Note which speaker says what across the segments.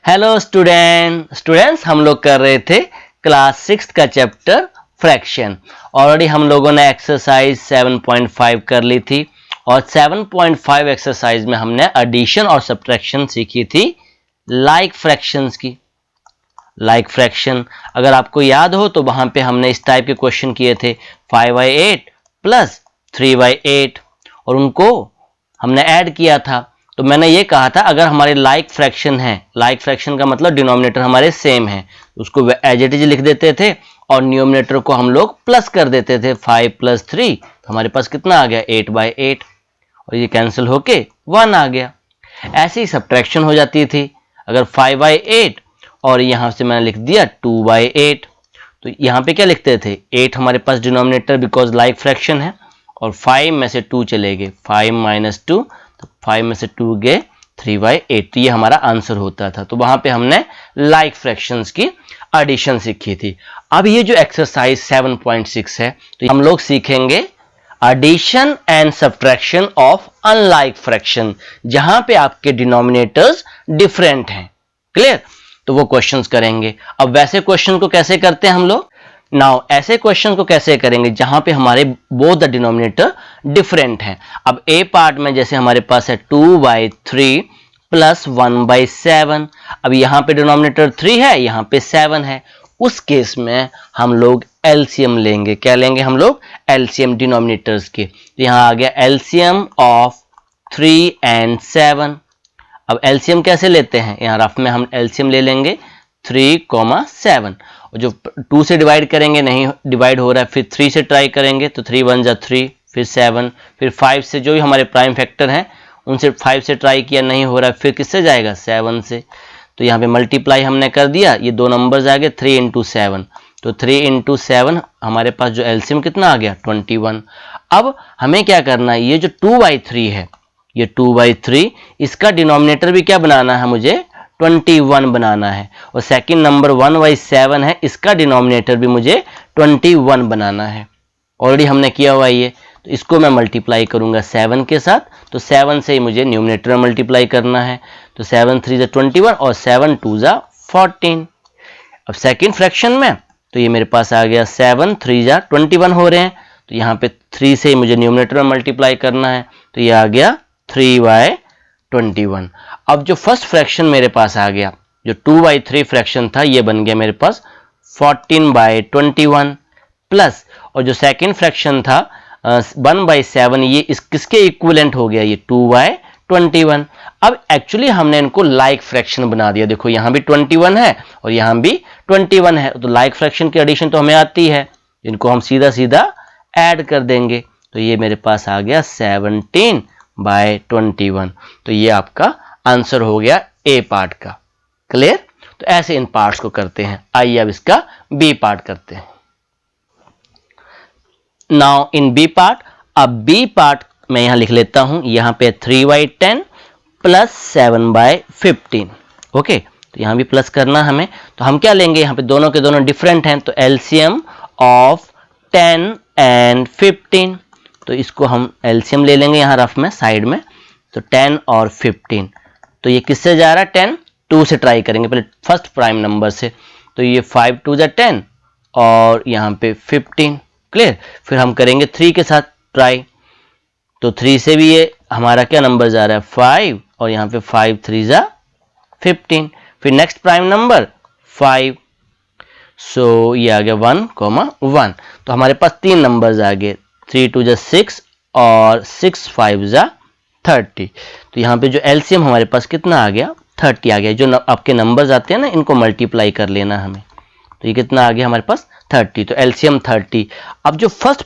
Speaker 1: Hello students हम लोग कर रहे थे क्लास 6 का चैप्टर फ्रैक्शन। ऑलरेडी हम लोगों ने एक्सरसाइज 7.5 कर ली थी और 7.5 एक्सरसाइज में हमने एडिशन और सब्ट्रैक्शन सीखी थी लाइक फ्रैक्शंस की। लाइक फ्रैक्शन अगर आपको याद हो तो वहां पे हमने इस टाइप के क्वेश्चन किए थे 5/8 प्लस 3/8 और उनको हमने ऐड किया था। तो मैंने ये कहा था अगर हमारे लाइक फ्रैक्शन है, लाइक फ्रैक्शन का मतलब डिनोमिनेटर हमारे सेम है, उसको एज इट इज लिख देते थे और न्यूमरेटर को हम लोग प्लस कर देते थे 5 + 3, तो हमारे पास कितना आ गया 8/8 और ये कैंसिल होके 1 आ गया। ऐसे ही सब्ट्रैक्शन हो जाती थी। अगर 5/8 और यहां से मैंने लिख दिया 2/8 तो यहाँ पे क्या लिखते थे 8 हमारे पास डिनोमिनेटर बिकॉज लाइक फ्रैक्शन है और 5 में से 2 चले गए 5 - 2 तो 5 में से 2 गए 3/8 तो ये हमारा आंसर होता था। तो वहां पे हमने लाइक फ्रैक्शंस की एडिशन सीखी थी। अब ये जो एक्सरसाइज 7.6 है तो हम लोग सीखेंगे addition and subtraction of unlike fraction जहां पे आपके डिनोमिनेटर्स डिफरेंट हैं। क्लियर? तो वो क्वेश्चंस करेंगे। अब वैसे क्वेश्चन को कैसे करते हैं हम लोग? नाउ ऐसे क्वेश्चन को कैसे करेंगे जहां पे हमारे बोथ द डिनोमिनेटर डिफरेंट हैं। अब ए पार्ट में जैसे हमारे पास है 2/3 प्लस 1/7। अब यहां पे डिनोमिनेटर 3 है, यहां पे 7 है। उस केस में हम लोग एलसीएम लेंगे। क्या लेंगे हम लोग? एलसीएम डिनोमिनेटर्स के। तो यहां आ गया एलसीएम ऑफ 3 and 7। अब एलसीएम कैसे लेते हैं? यहाँ रफ में हम एलसीएम ले लेंगे 3, 7 और जो 2 से डिवाइड करेंगे नहीं डिवाइड हो रहा है, फिर 3 से ट्राई करेंगे तो 3 × 1 = 3, फिर 7, फिर 5 से जो भी हमारे प्राइम फैक्टर हैं उनसे 5 से ट्राई किया नहीं हो रहा है, फिर किससे जाएगा 7 से। तो यहाँ पे मल्टीप्लाई हमने कर दिया, ये दो नंबर्स आ गए 3 × 7 तो 3 × 7 हमारे पास जो एलसीएम कितना आ गया 21। अब हमें क्या करना है, ये जो 2/3 है ये 2/3 इसका डिनोमिनेटर भी क्या बनाना है मुझे 21 बनाना है और सेकंड नंबर 1/7 है इसका डिनोमिनेटर भी मुझे 21 बनाना है। ऑलरेडी हमने किया हुआ ये, तो इसको मैं मल्टीप्लाई करूंगा 7 के साथ, तो 7 से ही मुझे न्यूमरेटर में मल्टीप्लाई करना है। तो 7 × 3 = 21 और 7 × 2 = 14। अब सेकंड फ्रैक्शन में तो ये मेरे पास आ गया 7 × 3 = 21 हो रहे हैं, तो यहाँ पे 3 से ही मुझे न्यूमरेटर में मल्टीप्लाई करना है, तो ये आ गया 3/21। अब जो फर्स्ट फ्रैक्शन मेरे पास आ गया, जो 2/3 फ्रैक्शन था ये बन गया मेरे पास 14/21 प्लस और जो सेकंड फ्रैक्शन था 1/7 ये किसके इक्विवेलेंट हो गया ये 2/21। अब एक्चुअली हमने इनको लाइक फ्रैक्शन बना दिया। देखो यहाँ भी 21 है और यहाँ भी 21 है, तो लाइक फ्रैक्शन की एडिशन तो हमें आती है, इनको हम सीधा सीधा ऐड कर देंगे। तो ये मेरे पास आ गया 17/21। तो ये आपका आंसर हो गया ए पार्ट का। क्लियर? तो ऐसे इन पार्ट्स को करते हैं। आइए अब इसका बी पार्ट करते हैं। नाउ इन बी पार्ट, अब बी पार्ट मैं यहां लिख लेता हूं, यहां पे 3/10 प्लस 7/15। ओके, तो यहां भी प्लस करना हमें, तो हम क्या लेंगे, यहां पे दोनों के दोनों डिफरेंट हैं, तो एलसीएम ऑफ 10 and 15, तो इसको हम एलसीएम ले लेंगे यहाँ रफ में साइड में, तो 10 और 15। तो ये किससे जा रहा है 10, 2 से ट्राई करेंगे पहले फर्स्ट प्राइम नंबर से, तो ये 5 × 2 = 10 और यहाँ पे 15। क्लियर? फिर हम करेंगे 3 के साथ ट्राई, तो 3 से भी ये हमारा क्या नंबर जा रहा है 5 और यहाँ पे 5 × 3 = 15। फिर नेक्स्ट प्राइम नंबर 5, सो ये आ गया 1, तो हमारे पास 3 नंबर्स आ गए 3 × 2 = 6 और 6 × 5 = 30। तो यहाँ पे जो एलसीएम हमारे पास कितना आ गया 30 आ गया। जो आपके नंबर्स आते हैं ना इनको मल्टीप्लाई कर लेना हमें, तो ये कितना आ गया हमारे पास 30, तो एलसीएम 30। अब जो फर्स्ट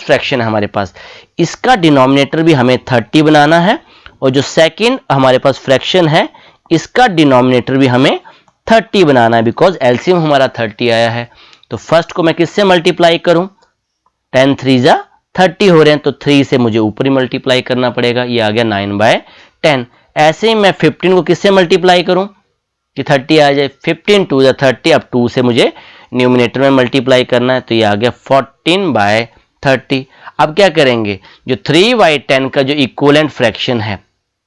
Speaker 1: फ्रैक्शन है हमारे पास इसका डिनोमिनेटर भी हमें 30 बनाना है और जो सेकंड हमारे पास फ्रैक्शन है इसका डिनोमिनेटर भी हमें 30 बनाना है बिकॉज एलसीएम हमारा 30 आया है। तो फर्स्ट को मैं किससे मल्टीप्लाई करूं, 10 × 3 = 30 हो रहे हैं, तो 3 से मुझे ऊपर ही मल्टीप्लाई करना पड़ेगा, ये आ गया 9/10। ऐसे ही मैं 15 को किससे मल्टीप्लाई करूं कि 30 आ जाए, 15 × 2 = 30, अब 2 से मुझे न्यूमरेटर में मल्टीप्लाई करना है, तो ये आ गया 14/30। अब क्या करेंगे, जो 3/10 का जो इक्विवेलेंट फ्रैक्शन है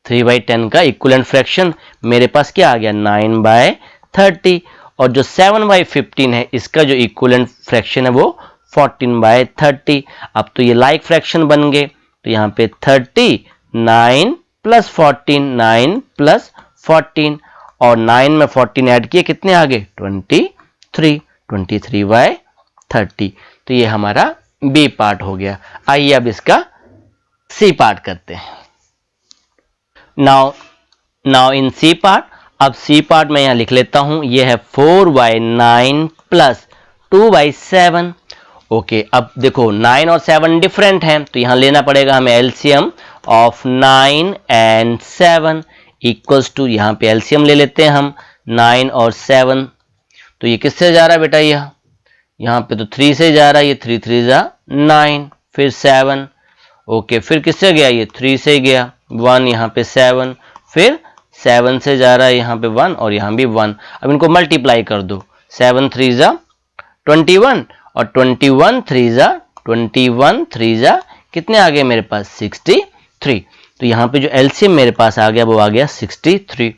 Speaker 1: 3/10 का इक्विवेलेंट फ्रैक्शन मेरे पास क्या आ गया 9/30 और जो 7/15 है इसका जो इक्विवेलेंट फ्रैक्शन है वो 14/30। अब तो ये लाइक फ्रैक्शन बन गए, तो यहाँ पे 30 9 + 14 9 + 14 और 9 में 14 ऐड किए कितने आ गए 23/30। तो ये हमारा बी पार्ट हो गया। आइए अब इसका सी पार्ट करते हैं। नाउ इन सी पार्ट, अब सी पार्ट में यहां लिख लेता हूं, ये है 4/9 + 2/7। ओके, अब देखो 9 और 7 डिफरेंट हैं, तो यहां लेना पड़ेगा हमें LCM of 9 and 7 equals to, यहां पे एलसीएम ले लेते हैं हम 9 और 7। तो ये किससे जा रहा है बेटा, यहाँ पे तो 3 से जा रहा है, ये 3 3 जा 9, फिर 7। ओके, फिर किससे गया, ये 3 से गया 1, यहाँ पे 7, फिर 7 से जा रहा है यहाँ पे 1 और यहाँ भी 1। अब इनको मल्टीप्लाई कर दो, 7 3 जा 21 और 21 3 जा कितने आ गए मेरे पास 63। तो यहाँ पे जो एलसीएम मेरे पास आ गया वो आ गया 63।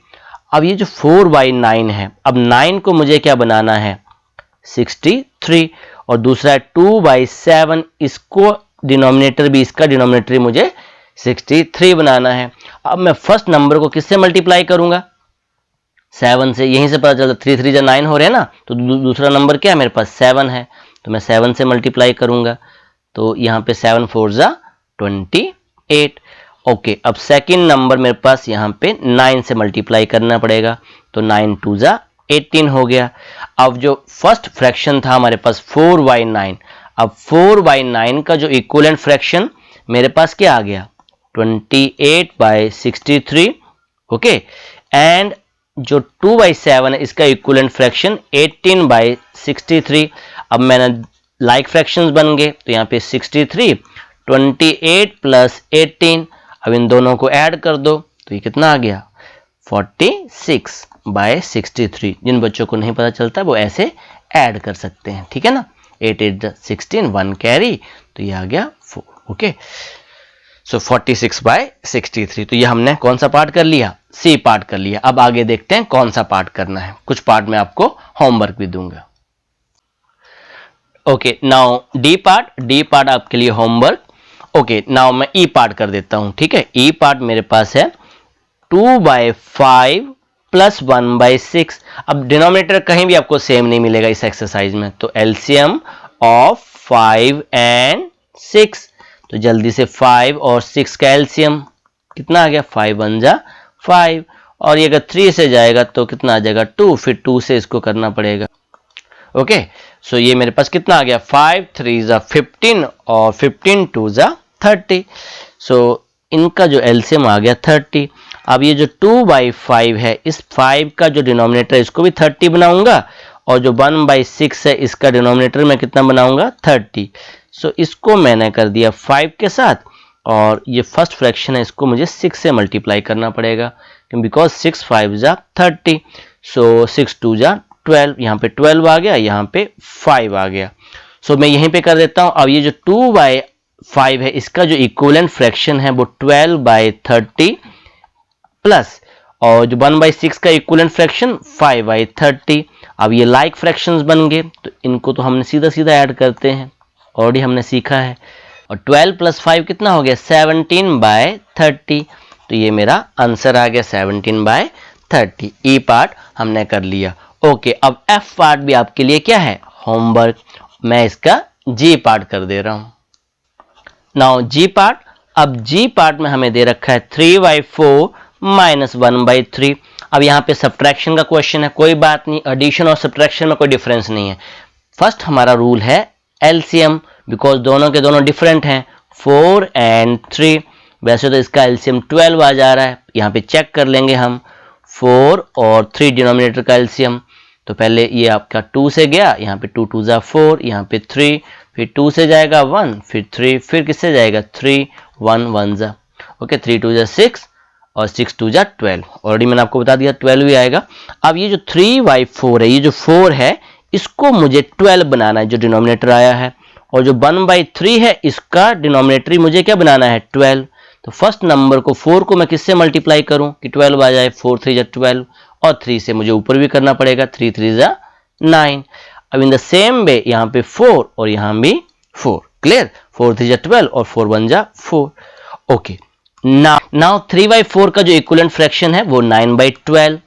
Speaker 1: अब ये जो 4/9 है, अब 9 को मुझे क्या बनाना है 63 और दूसरा 2/7, इसको डिनोमिनेटर भी, इसका डिनोमिनेटर मुझे 63 बनाना है। अब मैं फर्स्ट नंबर को किससे मल्टीप्लाई करूंगा 7 से, यहीं से पता चलता 3 3 जा 9 हो रहे हैं ना, तो दूसरा नंबर क्या है मेरे पास 7 है, तो मैं 7 से मल्टीप्लाई करूंगा, तो यहाँ पे 7 4 जा 28। ओके, अब सेकंड नंबर मेरे पास यहाँ पे 9 से मल्टीप्लाई करना पड़ेगा, तो 9 2 जा 18 हो गया। अब जो फर्स्ट फ्रैक्शन था हमारे पास 4/9, अब 4/9 का जो इक्विवेलेंट फ्रैक्शन मेरे पास क्या आ गया 28/63। ओके, एंड जो 2/7 है इसका इक्विवेलेंट फ्रैक्शन 18/63। अब मैंने लाइक फ्रैक्शंस बन गए, तो यहाँ पे 63 28 + 18, अब इन दोनों को ऐड कर दो, तो ये कितना आ गया 46/63। जिन बच्चों को नहीं पता चलता वो ऐसे ऐड कर सकते हैं, ठीक है ना, 8 8 16 1 कैरी, तो ये आ गया 4। ओके, सो 46/63। तो ये हमने कौन सा पार्ट कर लिया, सी पार्ट कर लिया। अब आगे देखते हैं कौन सा पार्ट करना है, कुछ पार्ट में आपको होमवर्क भी दूंगा। ओके, नाउ डी पार्ट आपके लिए होमवर्क। ओके, नाउ मैं ई पार्ट कर देता हूं, ठीक है। ई पार्ट मेरे पास है 2/5 + 1/6। अब डिनोमिनेटर कहीं भी आपको सेम नहीं मिलेगा इस एक्सरसाइज में, तो एलसीएम ऑफ 5 and 6, तो जल्दी से 5 और 6 का एलसीएम कितना आ गया 5 1 जा 5, और ये अगर 3 से जाएगा तो कितना आ जाएगा 2, फिर 2 से इसको करना पड़ेगा। ओके, सो ये मेरे पास कितना आ गया 5 3 जा 15 और 15 2 जा 30। सो इनका जो एलसीएम आ गया 30। अब ये जो 2/5 है, इस 5 का जो डिनोमिनेटर है इसको भी 30 बनाऊंगा, और जो 1/6 है इसका डिनोमिनेटर मैं कितना बनाऊंगा 30। सो इसको मैंने कर दिया 5 के साथ, और ये फर्स्ट फ्रैक्शन है इसको मुझे 6 से मल्टीप्लाई करना पड़ेगा, बिकॉज 6 5 जा 30, सो 6 2 जा 12, यहाँ पे 12 आ गया, यहाँ पे 5 आ गया। सो मैं यहीं पे कर देता हूँ। अब ये जो 2/5 है इसका जो इक्विवेलेंट फ्रैक्शन है वो 12/30 प्लस, और जो 1/6 का इक्विवेलेंट फ्रैक्शन 5/30। अब ये लाइक फ्रैक्शंस बन गए, तो इनको तो हमने सीधा सीधा ऐड करते हैं, ऑलरेडी हमने सीखा है। और 12 + 5 कितना हो गया 17/30, तो ये मेरा आंसर आ गया 17/30। ई पार्ट हमने कर लिया। ओके, अब एफ पार्ट भी आपके लिए क्या है होमवर्क। मैं इसका जी पार्ट कर दे रहा हूं। नाउ जी पार्ट, अब जी पार्ट में हमें दे रखा है 3/4 - 1/3। अब यहाँ पे सब्ट्रैक्शन का क्वेश्चन है, कोई बात नहीं, एडिशन और सब्ट्रैक्शन में कोई डिफरेंस नहीं है। फर्स्ट हमारा रूल है एलसीएम, बिकॉज दोनों के दोनों डिफरेंट हैं 4 and 3। वैसे तो इसका एलसीएम 12 आ जा रहा है, यहाँ पे चेक कर लेंगे हम 4 और 3 डिनोमिनेटर का एलसीएम। तो पहले ये आपका 2 से गया, यहाँ पे 2 2 जा 4, यहाँ पे 3, फिर 2 से जाएगा 1, फिर 3, फिर किससे जाएगा 3 1 1 जा। ओके, 3 2 जा 6 और 6 2 जा 12, ऑलरेडी मैंने आपको बता दिया 12 भी आएगा। अब ये जो 3/4 है, ये जो 4 है इसको मुझे 12 बनाना है जो डिनोमिनेटर आया है, और जो 1/3 है इसका डिनोमिनेटर मुझे क्या बनाना है 12। तो फर्स्ट नंबर को 4 को मैं किससे मल्टीप्लाई करूं कि 12 आ जाए, 4 3 जा 12, और 3 से मुझे ऊपर भी करना पड़ेगा, 3 3 जा 9। अब इन द सेम वे यहाँ पे 4 और यहाँ भी 4, क्लियर, 4 3 जा 12 और 4 1 जा 4। ओके, नाउ 3/4 का जो इक्विवेलेंट फ्रैक्शन है वो 9/12।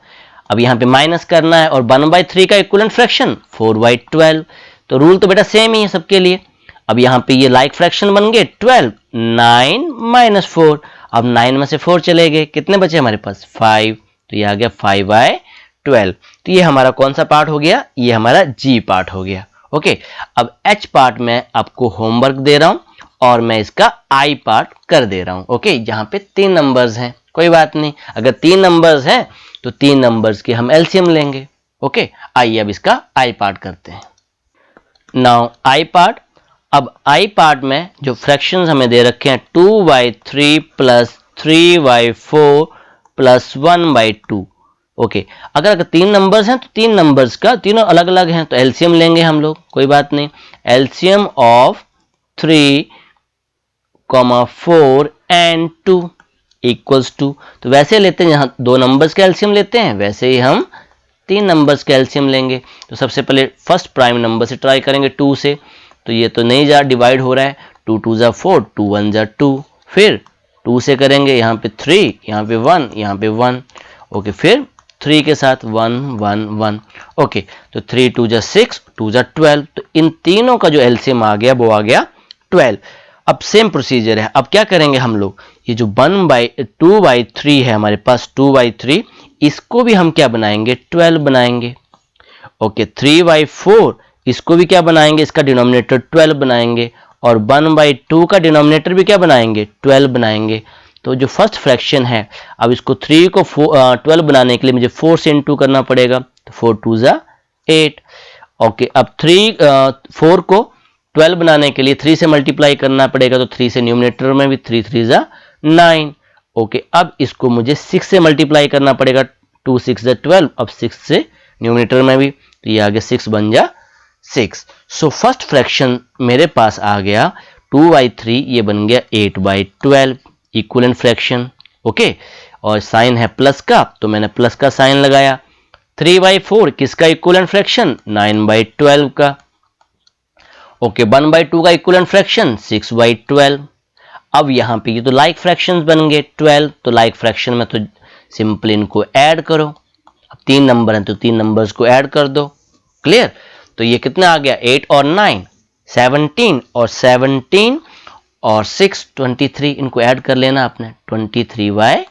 Speaker 1: अब यहाँ पे माइनस करना है, और 1/3 का इक्विवेलेंट फ्रैक्शन 4/12। तो रूल तो बेटा सेम ही है सबके लिए। अब यहाँ पे ये लाइक फ्रैक्शन बन गए 12, 9 माइनस 4। अब 9 में से 4 चले गए, कितने बचे हमारे पास 5, तो ये आ गया 5/12। तो ये हमारा कौन सा पार्ट हो गया, ये हमारा जी पार्ट हो गया। ओके, अब एच पार्ट में आपको होमवर्क दे रहा हूं और मैं इसका आई पार्ट कर दे रहा हूं। ओके, यहाँ पे 3 नंबर्स हैं, कोई बात नहीं, अगर 3 नंबर्स हैं तो 3 नंबर्स के हम एलसीएम लेंगे। ओके, आइए अब इसका आई पार्ट करते हैं। नाउ आई पार्ट, अब आई पार्ट में जो फ्रैक्शंस हमें दे रखे हैं 2/3 प्लस 3/4 प्लस 1/2। ओके, अगर 3 नंबर्स हैं तो 3 नंबर्स का तीनों अलग अलग हैं तो एलसीएम लेंगे हम लोग, कोई बात नहीं। LCM of 3, 4 and 2 equals 2। तो वैसे लेते हैं, यहाँ 2 नंबर्स का एलसीएम लेते हैं, वैसे ही हम 3 नंबर्स का एलसीएम लेंगे। तो सबसे पहले फर्स्ट प्राइम नंबर से ट्राई करेंगे 2 से, तो ये तो नहीं जा डिवाइड हो रहा है, 2 2 जा 4, 2 1 जा 2। फिर 2 से करेंगे, यहाँ पे 3, यहाँ पे 1, यहाँ पे 1। ओके, फिर 3 के साथ 1 1 1। ओके, तो 3 2 जा 6, 2 जा 12। तो इन तीनों का जो एलसीएम आ गया वो आ गया 12। अब सेम प्रोसीजर है, अब क्या करेंगे हम लोग, ये जो 2/3 है हमारे पास, 2/3, इसको भी हम क्या बनाएंगे, 12 बनाएंगे। ओके, 3/4 इसको भी क्या बनाएंगे, इसका डिनोमिनेटर 12 बनाएंगे, और 1/2 का डिनोमिनेटर भी क्या बनाएंगे, 12 बनाएंगे। तो जो फर्स्ट फ्रैक्शन है, अब इसको 3 को 12 बनाने के लिए मुझे 4 से इंटू करना पड़ेगा, तो 4 2 जा 8। ओके, अब 4 को 12 बनाने के लिए 3 से मल्टीप्लाई करना पड़ेगा, तो 3 से न्यूमिनेटर में भी 3 3 जा 9। ओके, अब इसको मुझे 6 से मल्टीप्लाई करना पड़ेगा, 2 6 जा 12, अब 6 से न्यूमिनेटर में भी, तो ये आगे 6 बन जा 6। सो फर्स्ट फ्रैक्शन मेरे पास आ गया 2/3, ये बन गया 8/12 इक्विवेलेंट फ्रैक्शन। ओके, और साइन है प्लस का, तो मैंने प्लस का साइन लगाया। 3/4 किसका इक्विवेलेंट फ्रैक्शन, 9/12 का। ओके, 1/2 का इक्विवेलेंट फ्रैक्शन 6/12। अब यहाँ पे ये तो लाइक फ्रैक्शंस बन गए 12, तो लाइक फ्रैक्शन में तो सिंपल इनको ऐड करो। अब 3 नंबर हैं तो 3 नंबर्स को ऐड कर दो, क्लियर। तो ये कितना आ गया, 8 और 9 17, और 17 और 6 23, इनको ऐड कर लेना आपने, 23/12।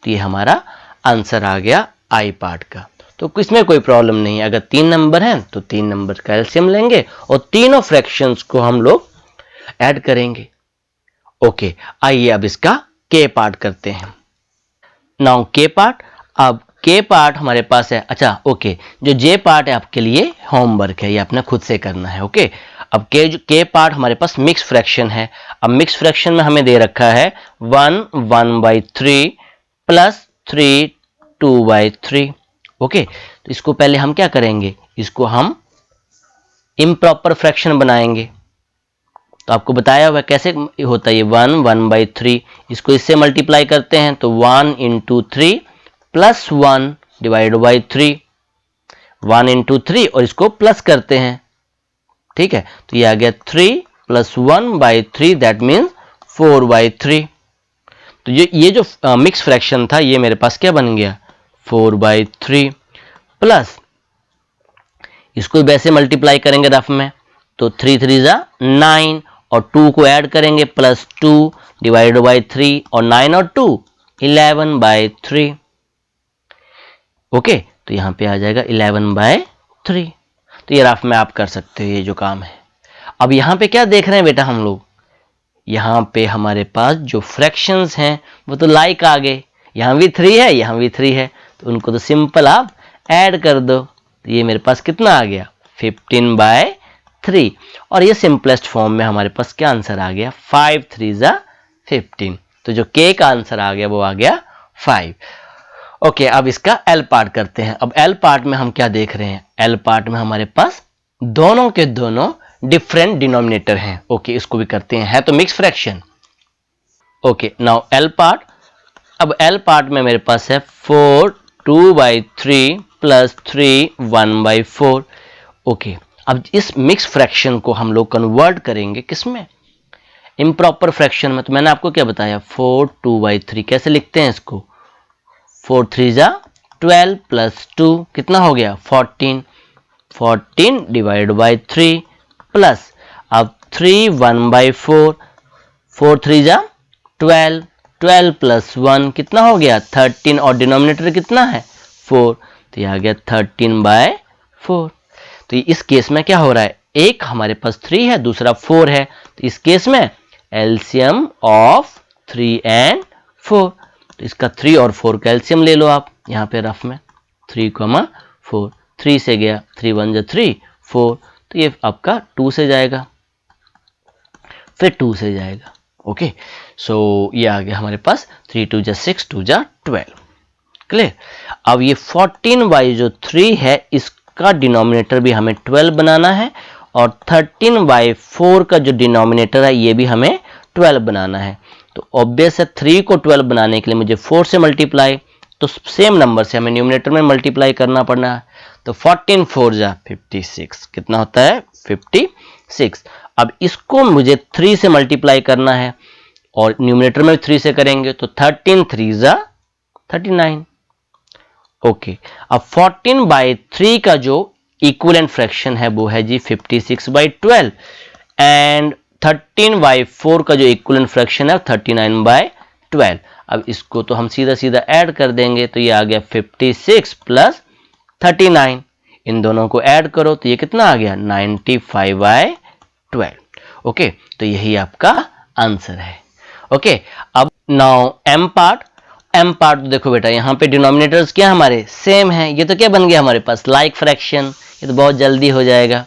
Speaker 1: तो ये हमारा आंसर आ गया आई पार्ट का। तो इसमें कोई प्रॉब्लम नहीं है, अगर 3 नंबर हैं तो 3 नंबर का एलसीएम लेंगे और तीनों फ्रैक्शंस को हम लोग ऐड करेंगे। ओके, आइए अब इसका के पार्ट करते हैं। नाउ के पार्ट, अब के पार्ट हमारे पास है। अच्छा, ओके, जो जे पार्ट है आपके लिए होमवर्क है, ये आपने खुद से करना है। ओके, अब के पार्ट हमारे पास मिक्स फ्रैक्शन है। अब मिक्स फ्रैक्शन में हमें दे रखा है 1 1/3 प्लस 3 2/3। ओके, तो इसको पहले हम क्या करेंगे, इसको हम इम्प्रॉपर फ्रैक्शन बनाएंगे। तो आपको बताया हुआ कैसे होता है ये 1 1/3, इसको इससे मल्टीप्लाई करते हैं तो 1 × 3 प्लस 1 डिवाइड बाई 3, 1 × 3 और इसको प्लस करते हैं, ठीक है। तो ये आ गया 3 + 1/3, दैट मीन्स 4/3। तो ये जो मिक्स फ्रैक्शन था ये मेरे पास क्या बन गया, 4/3 प्लस इसको वैसे मल्टीप्लाई करेंगे रफ में, तो 3 3 जा 9 और 2 को ऐड करेंगे प्लस 2 डिवाइड बाई 3 और 9 और 2 11/3। ओके, तो यहाँ पे आ जाएगा 11/3। तो ये रफ में आप कर सकते हो ये जो काम है। अब यहाँ पे क्या देख रहे हैं बेटा हम लोग, यहाँ पे हमारे पास जो फ्रैक्शंस हैं वो तो लाइक आ गए, यहाँ भी 3 है यहाँ भी 3 है, तो उनको तो सिंपल आप ऐड कर दो। तो ये मेरे पास कितना आ गया 15/3, और ये सिंपलेस्ट फॉर्म में हमारे पास क्या आंसर आ गया 5 3 जा 15। तो जो के का आंसर आ गया वो आ गया 5। ओके, अब इसका एल पार्ट करते हैं। अब एल पार्ट में हम क्या देख रहे हैं, एल पार्ट में हमारे पास दोनों के दोनों डिफरेंट डिनोमिनेटर हैं। ओके, इसको भी करते हैं, है तो mix fraction. Okay, now L part. अब एल पार्ट में मेरे पास है 4 2/3 प्लस 3 1/4। ओके, अब इस मिक्स फ्रैक्शन को हम लोग कन्वर्ट करेंगे किसमें, इम्प्रॉपर फ्रैक्शन में। तो मैंने आपको क्या बताया, 4 2/3 कैसे लिखते हैं इसको, 4 3 जा 12 प्लस 2 कितना हो गया 14, 14 डिवाइड बाई 3 प्लस अब 3 1/4, 4 3 जा 12, 12 प्लस 1 कितना हो गया 13 और डिनोमिनेटर कितना है 4, तो यह आ गया 13/4। तो इस केस में क्या हो रहा है, एक हमारे पास 3 है दूसरा 4 है, तो इस केस में एलसीएम ऑफ 3 and 4, तो इसका 3 और 4 का एलसीएम ले लो आप यहाँ पे रफ में, 3, 4, 3 से गया 3 1 जा 3 4, तो ये आपका 2 से जाएगा, फिर 2 से जाएगा। ओके, सो ये आ गया हमारे पास 3 2 जा 6 2 जा 12। क्लियर। अब ये 14 जो 3 है इसका डिनोमिनेटर भी हमें 12 बनाना है और 13/4 का जो डिनोमिनेटर है ये भी हमें 12 बनाना है। तो ऑब्वियस है 3 को 12 बनाने के लिए मुझे 4 से मल्टीप्लाई, तो सेम नंबर से हमें न्यूमिनेटर में मल्टीप्लाई करना पड़ना है। तो 14 4 जा 56 कितना होता है 56। अब इसको मुझे 3 से मल्टीप्लाई करना है और न्यूमिनेटर में 3 से करेंगे, तो 13 3 जा 39। ओके, अब 14/3 का जो इक्विवेलेंट फ्रैक्शन है वो है जी 56/12 एंड 13/4 का जो इक्विवेलेंट फ्रैक्शन है 39/12। अब इसको तो हम सीधा सीधा ऐड कर देंगे, तो ये आ गया 56 प्लस 39, इन दोनों को ऐड करो तो ये कितना आ गया 95/12। ओके, तो यही आपका आंसर है। ओके, अब now M part. M part देखो बेटा यहाँ पे डिनोमिनेटर्स क्या हमारे सेम हैं, ये तो क्या बन गया हमारे पास लाइक फ्रैक्शन, ये तो बहुत जल्दी हो जाएगा।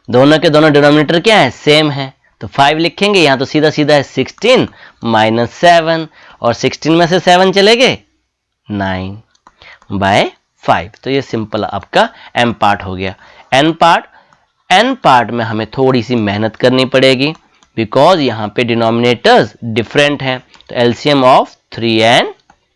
Speaker 1: दोनों के दोनों डिनोमिनेटर क्या है सेम है, तो 5 लिखेंगे, यहाँ तो सीधा सीधा है 16 माइनस 7 और 16 में से 7 चले गए 9/5। तो ये सिंपल आपका एम पार्ट हो गया। एन पार्ट, एन पार्ट में हमें थोड़ी सी मेहनत करनी पड़ेगी बिकॉज यहाँ पे डिनोमिनेटर्स डिफरेंट हैं। तो एलसीएम ऑफ 3 and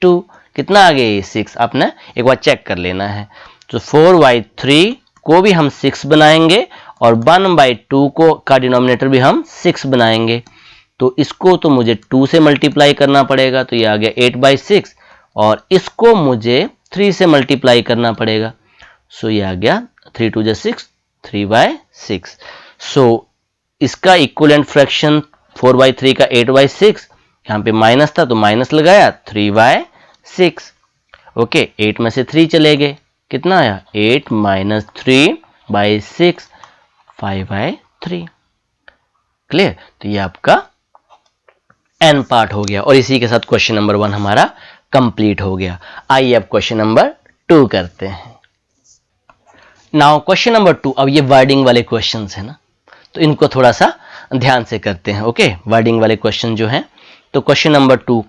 Speaker 1: 2 कितना आ गया 6, आपने एक बार चेक कर लेना है। तो 4/3 को भी हम 6 बनाएंगे और 1/2 को का डिनोमिनेटर भी हम 6 बनाएंगे, तो इसको तो मुझे 2 से मल्टीप्लाई करना पड़ेगा, तो ये आ गया 8/6 और इसको मुझे 3 से मल्टीप्लाई करना पड़ेगा, सो ये आ गया 3 2 जा 6 3/6। सो इसका इक्विवेलेंट फ्रैक्शन 4/3 का 8/6, यहाँ पे माइनस था तो माइनस लगाया 3/6। ओके, 8 में से 3 चले गए, कितना आया 8 माइनस 3/6 5/3। क्लियर। तो ये आपका एन पार्ट हो गया और इसी के साथ क्वेश्चन नंबर 1 हमारा कंप्लीट हो गया। आइए अब क्वेश्चन नंबर 2 करते हैं। नाउ क्वेश्चन नंबर 2, अब ये वर्डिंग वाले क्वेश्चंस है ना, तो इनको थोड़ा सा ध्यान से करते हैं। ओके, वर्डिंग वाले क्वेश्चन जो हैं, तो क्वेश्चन नंबर 2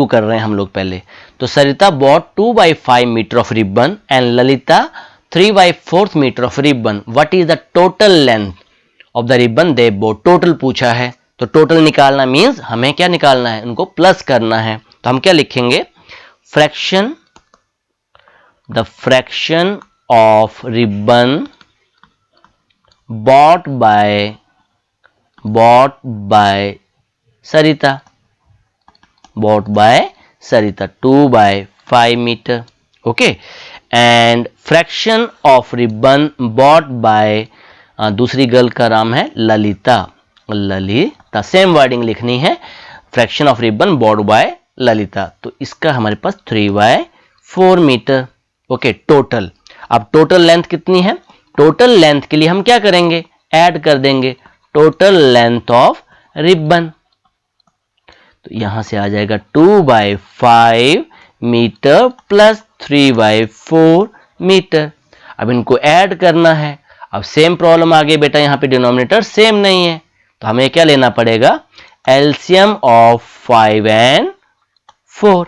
Speaker 1: कर रहे हैं हम लोग पहले। तो Sarita bought 2/5 metre of ribbon and Lalita 3/4 metre of ribbon, what is the total length of the ribbon they bought. Total पूछा है, तो टोटल निकालना मीन्स हमें क्या निकालना है, उनको प्लस करना है। तो हम क्या लिखेंगे, fraction, the fraction of ribbon bought by Sarita, bought by Sarita 2/5 meter. Okay, and fraction of ribbon bought by दूसरी गर्ल का नाम है ललिता, ललिता सेम वर्डिंग लिखनी है, fraction of ribbon bought by Lalita, तो इसका हमारे पास 3/4 मीटर। ओके, टोटल, अब टोटल लेंथ कितनी है, टोटल लेंथ के लिए हम क्या करेंगे, ऐड कर देंगे टोटल लेंथ ऑफ रिबन, तो यहां से आ जाएगा 2/5 मीटर प्लस 3/4 मीटर। अब इनको ऐड करना है। अब सेम प्रॉब्लम आ गई बेटा, यहां पे डिनोमिनेटर सेम नहीं है, तो हमें क्या लेना पड़ेगा, एलसीएम ऑफ 5 and 4।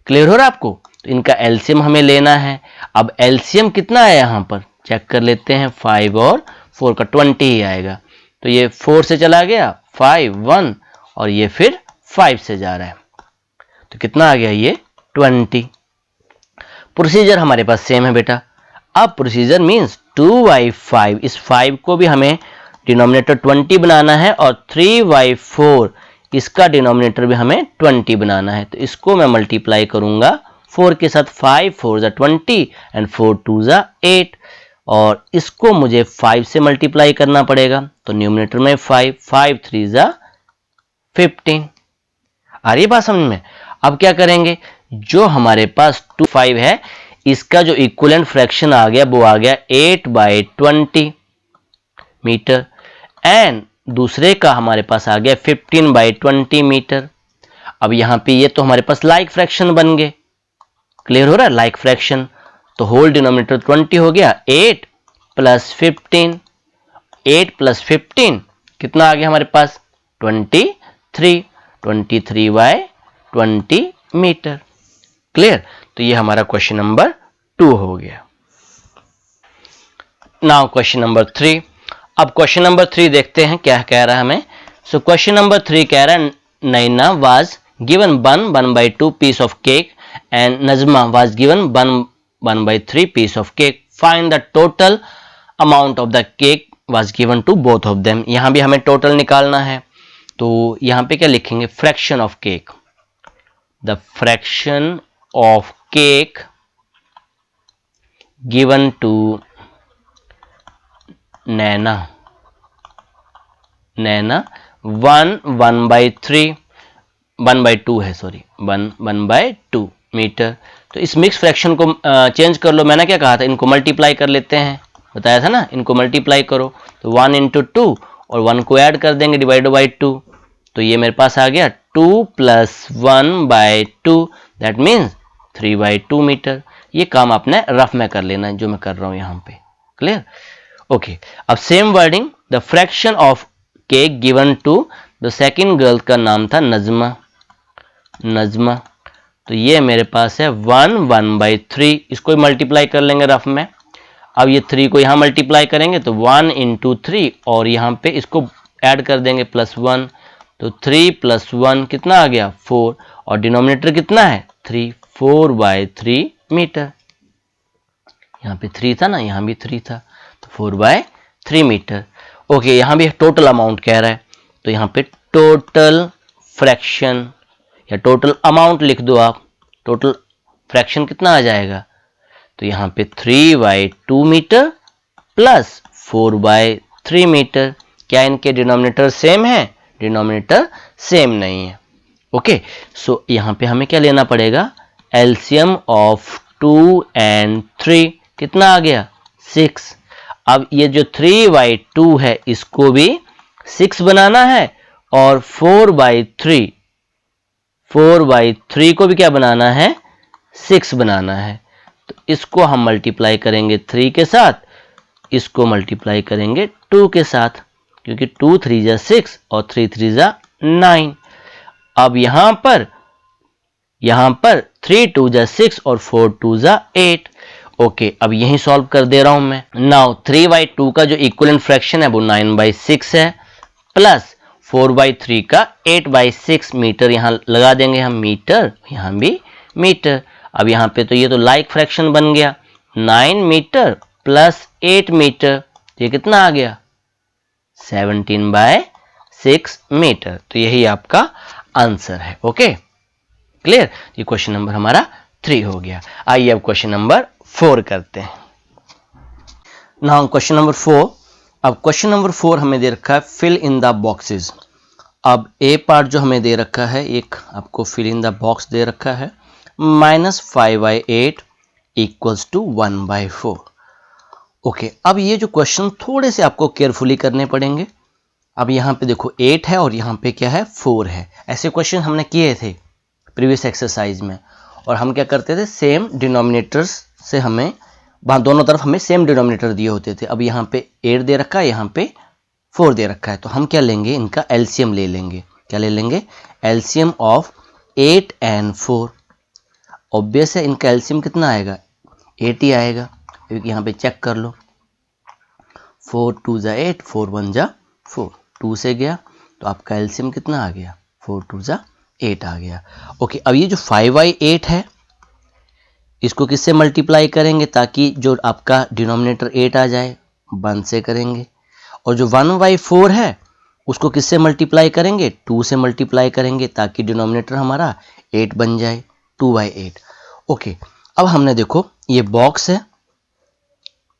Speaker 1: क्लियर हो रहा है आपको, तो इनका एलसीएम हमें लेना है। अब एलसीएम कितना है यहां पर चेक कर लेते हैं, 5 और 4 का 20 ही आएगा, तो ये 4 से चला गया 5 1 और ये फिर 5 से जा रहा है, तो कितना आ गया ये 20। प्रोसीजर हमारे पास सेम है बेटा। अब प्रोसीजर मीन्स 2/5, इस 5 को भी हमें डिनोमिनेटर 20 बनाना है और 3/4 इसका डिनोमिनेटर भी हमें 20 बनाना है। तो इसको मैं मल्टीप्लाई करूंगा 4 के साथ, 5 4 ज़ा 20 एंड 4 2 ज़ा 8, और इसको मुझे 5 से मल्टीप्लाई करना पड़ेगा। तो न्यूमिनेटर में 5 5 3 ज़ा 15। आ रही है बात समझ में? अब क्या करेंगे, जो हमारे पास 2/5 है इसका जो इक्विवेलेंट फ्रैक्शन आ गया वो आ गया 8/20 मीटर, एंड दूसरे का हमारे पास आ गया 15/20 मीटर। अब यहां पे ये तो हमारे पास लाइक फ्रैक्शन बन गए, क्लियर हो रहा है? लाइक फ्रैक्शन, तो होल डिनोमिनेटर 20 हो गया, 8 + 15, 8 + 15 कितना आ गया हमारे पास 23, 23/20 मीटर। क्लियर? तो ये हमारा क्वेश्चन नंबर 2 हो गया। Now question number 3। अब क्वेश्चन नंबर 3 देखते हैं क्या कह रहा है हमें। सो क्वेश्चन नंबर 3 कह रहा है Naina was given 1/2 piece of cake and Najma was given 1/3 piece of cake. Find the total amount of the cake was given to both of them. यहां भी हमें टोटल निकालना है, तो यहां पे क्या लिखेंगे, fraction of cake, the fraction of cake given to Naina 1/2 है, सॉरी 1/2 मीटर। तो इस मिक्स फ्रैक्शन को चेंज कर लो। मैंने क्या कहा था, इनको मल्टीप्लाई कर लेते हैं, बताया था ना, इनको मल्टीप्लाई करो। तो 1 × 2 और 1 को ऐड कर देंगे डिवाइडेड बाई 2, तो ये मेरे पास आ गया 2 + 1/2 दैट मीन्स 3/2 मीटर। ये काम आपने रफ में कर लेना है जो मैं कर रहा हूं यहाँ पे। क्लियर? ओके। अब same wording, the fraction of cake given to the second girl का नाम था नजमा। तो ये मेरे पास है 1/3, इसको मल्टीप्लाई कर लेंगे रफ में। अब ये 3 को यहाँ मल्टीप्लाई करेंगे तो 1 × 3 और यहाँ पे इसको ऐड कर देंगे +1, तो 3 + 1 कितना आ गया 4, और डिनोमिनेटर कितना है 3, 4/3 मीटर। यहाँ पे 3 था ना, यहाँ भी 3 था, तो 4/3 मीटर। ओके, यहाँ भी टोटल अमाउंट कह रहा है, तो यहाँ पे टोटल फ्रैक्शन या टोटल अमाउंट लिख दो आप। टोटल फ्रैक्शन कितना आ जाएगा, तो यहाँ पे 3/2 मीटर प्लस 4/3 मीटर। क्या इनके डिनोमिनेटर सेम है? डिनोमिनेटर सेम नहीं है। ओके, सो यहाँ पे हमें क्या लेना पड़ेगा, एलसीएम ऑफ 2 और 3 कितना आ गया 6। अब ये जो 3/2 है इसको भी 6 बनाना है, और 4/3 को भी क्या बनाना है 6 बनाना है। तो इसको हम मल्टीप्लाई करेंगे 3 के साथ, इसको मल्टीप्लाई करेंगे 2 के साथ, क्योंकि 2 3 = 6 और 3 3 = 9। अब यहां पर 3 2 = 6 और 4 2 = 8। ओके, अब यही सॉल्व कर दे रहा हूं मैं। नाउ 3/2 का जो इक्विवेलेंट फ्रैक्शन है वो 9/6 है, प्लस 4/3 का 8/6 मीटर। यहां लगा देंगे हम मीटर, यहां भी मीटर। अब यहाँ पे तो ये तो लाइक फ्रैक्शन बन गया, 9 मीटर प्लस 8 मीटर, ये कितना आ गया 17/6 मीटर। तो यही आपका आंसर है। Okay, clear? ये क्वेश्चन नंबर हमारा 3 हो गया। आइए अब क्वेश्चन नंबर 4 करते हैं। Now question number 4। अब क्वेश्चन नंबर 4 हमें दे रखा है फिल इन द बॉक्सेस। अब ए पार्ट जो हमें दे रखा है, एक आपको फिल इन द बॉक्स दे रखा है, -5/8 = 1/4। ओके, अब ये जो क्वेश्चन थोड़े से आपको केयरफुली करने पड़ेंगे। अब यहाँ पे देखो 8 है और यहाँ पे क्या है 4 है। ऐसे क्वेश्चन हमने किए थे प्रीवियस एक्सरसाइज में, और हम क्या करते थे, सेम डिनोमिनेटर्स से हमें वहाँ दोनों तरफ हमें सेम डिनोमिनेटर दिए होते थे। अब यहाँ पे 8 दे रखा है, यहाँ पे 4 दे रखा है, तो हम क्या लेंगे, इनका एलसीएम ले लेंगे। क्या ले लेंगे, एलसीएम ऑफ 8 और 4। ऑब्वियस है इनका एलसीएम कितना आएगा 8 ही आएगा, क्योंकि यहाँ पे चेक कर लो 4 2 = 8, 4 1 = 4, 2 से गया तो आपका एलसीएम कितना आ गया 4 2 = 8 आ गया। ओके, अब ये जो 5/8 है इसको किससे मल्टीप्लाई करेंगे ताकि जो आपका डिनोमिनेटर 8 आ जाए? 1 से करेंगे। और जो 1/4 है उसको किससे मल्टीप्लाई करेंगे? 2 से मल्टीप्लाई करेंगे ताकि डिनोमिनेटर हमारा 8 बन जाए, 2/8। ओके, अब हमने देखो ये बॉक्स है,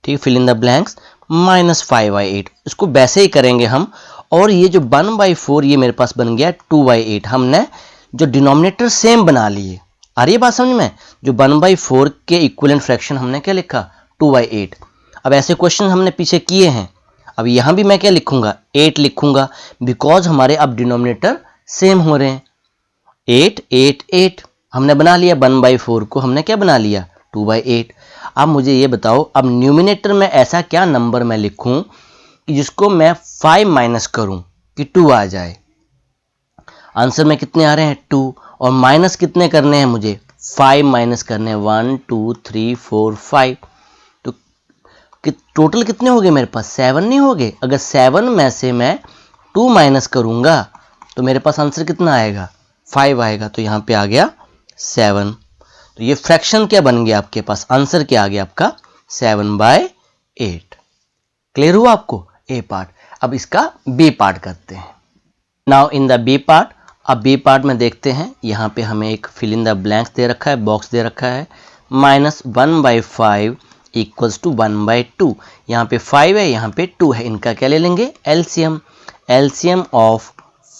Speaker 1: ठीक, फिल इन द ब्लैंक्स, -5/8 इसको वैसे ही करेंगे हम। और ये जो 1/4 ये मेरे पास बन गया 2/8। हमने जो डिनोमिनेटर सेम बना लिए। आ रही है बात समझ में? जो 1/4 के इक्विवेलेंट फ्रैक्शन हमने क्या लिखा? 2/8। अब ऐसे क्वेश्चन हमने पीछे किए हैं। अब यहां भी मैं क्या लिखूंगा? 8 लिखूंगा, बिकॉज हमारे अब डिनोमिनेटर सेम हो रहे हैं। 8 8 8 हमने बना लिया, 1/4 को हमने क्या बना लिया? 2/8। अब मुझे ये बताओ, अब न्यूमिनेटर में ऐसा क्या नंबर मैं लिखूं कि जिसको मैं 5 माइनस करूं कि 2 आ जाए? आंसर में कितने आ रहे हैं? 2। और माइनस कितने करने हैं मुझे? 5 माइनस करने हैं, 1 2 3 4 5। तो टोटल कितने हो गए मेरे पास? 7 नहीं हो गए? अगर 7 में से मैं 2 माइनस करूंगा तो मेरे पास आंसर कितना आएगा? 5 आएगा। तो यहां पे आ गया 7। तो ये फ्रैक्शन क्या बन गया आपके पास? आंसर क्या आ गया आपका? 7/8। क्लियर हुआ आपको ए पार्ट? अब इसका बी पार्ट करते हैं। Now in the B part, अब बी पार्ट में देखते हैं, यहाँ पे हमें एक फिल इन द ब्लैंक्स दे रखा है, बॉक्स दे रखा है, -1/5 इक्वल्स टू 1/2। यहाँ पे 5 है, यहाँ पे 2 है, इनका क्या ले लेंगे? एलसीएम। एलसीएम ऑफ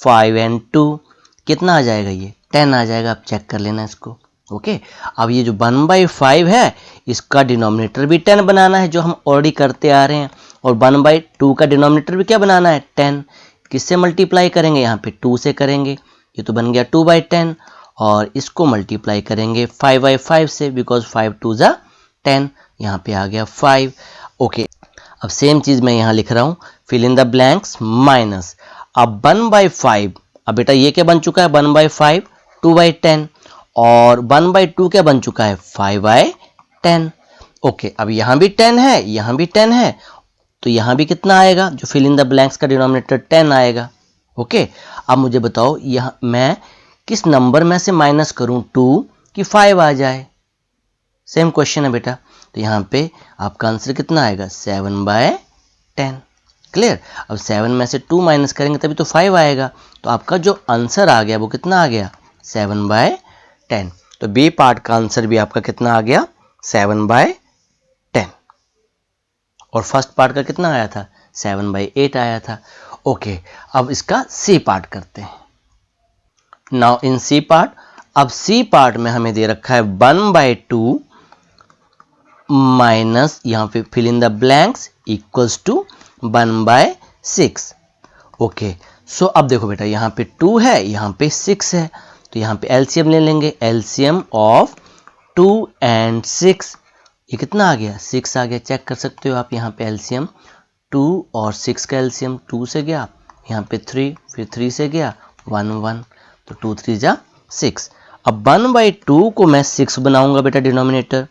Speaker 1: 5 and 2 कितना आ जाएगा? ये 10 आ जाएगा। आप चेक कर लेना इसको। ओके, अब ये जो 1/5 है इसका डिनोमिनेटर भी 10 बनाना है, जो हम ऑलरेडी करते आ रहे हैं। और 1/2 का डिनोमिनेटर भी क्या बनाना है? 10। किससे मल्टीप्लाई करेंगे? यहाँ पे 2 से करेंगे। ये तो बन गया 2/10। और इसको मल्टीप्लाई करेंगे 5/5 से, बिकॉज 5 2 ज़ा 10। यहाँ पे आ गया 5। ओके, अब सेम चीज़ मैं यहाँ लिख रहा हूँ, fill in the blanks minus. अब 1/5, अब बेटा ये क्या बन चुका है? 1/5 2/10। और 1/2 क्या बन चुका है? 5/10। ओके, अब यहाँ भी 10 है, यहाँ भी 10 है, तो यहाँ भी कितना आएगा? जो फिल इन द ब्लैंक्स का डिनोमिनेटर 10 आएगा। ओके, अब मुझे बताओ यहाँ मैं किस नंबर में से माइनस करूं 2 कि 5 आ जाए? सेम क्वेश्चन है बेटा। तो यहाँ पे आपका आंसर कितना आएगा? 7/10। क्लियर? अब 7 में से 2 माइनस करेंगे तभी तो 5 आएगा। तो आपका जो आंसर आ गया वो कितना आ गया? 7/10। तो बी पार्ट का आंसर भी आपका कितना आ गया? 7/10। और फर्स्ट पार्ट का कितना आया था? 7/8 आया था। ओके, अब इसका सी पार्ट करते हैं। नाउ इन सी पार्ट, अब सी पार्ट में हमें दे रखा है 1/2 माइनस, यहाँ पे fill in the blanks, equals to 1/6। Okay, so अब देखो बेटा, यहाँ पे 2 है, यहाँ पे 6 है, तो यहाँ पे एलसीएम ले लेंगे। एलसीएम ऑफ 2 and 6, ये कितना आ गया? 6 आ गया। चेक कर सकते हो आप, यहाँ पे एलसीएम 2 और 6 का एलसीएम 2 से गया, यहाँ पे 3, फिर 3 से गया 1 1, तो 2 3 जा 6। अब 1/2 को मैं 6 बनाऊंगा बेटा डिनोमिनेटर,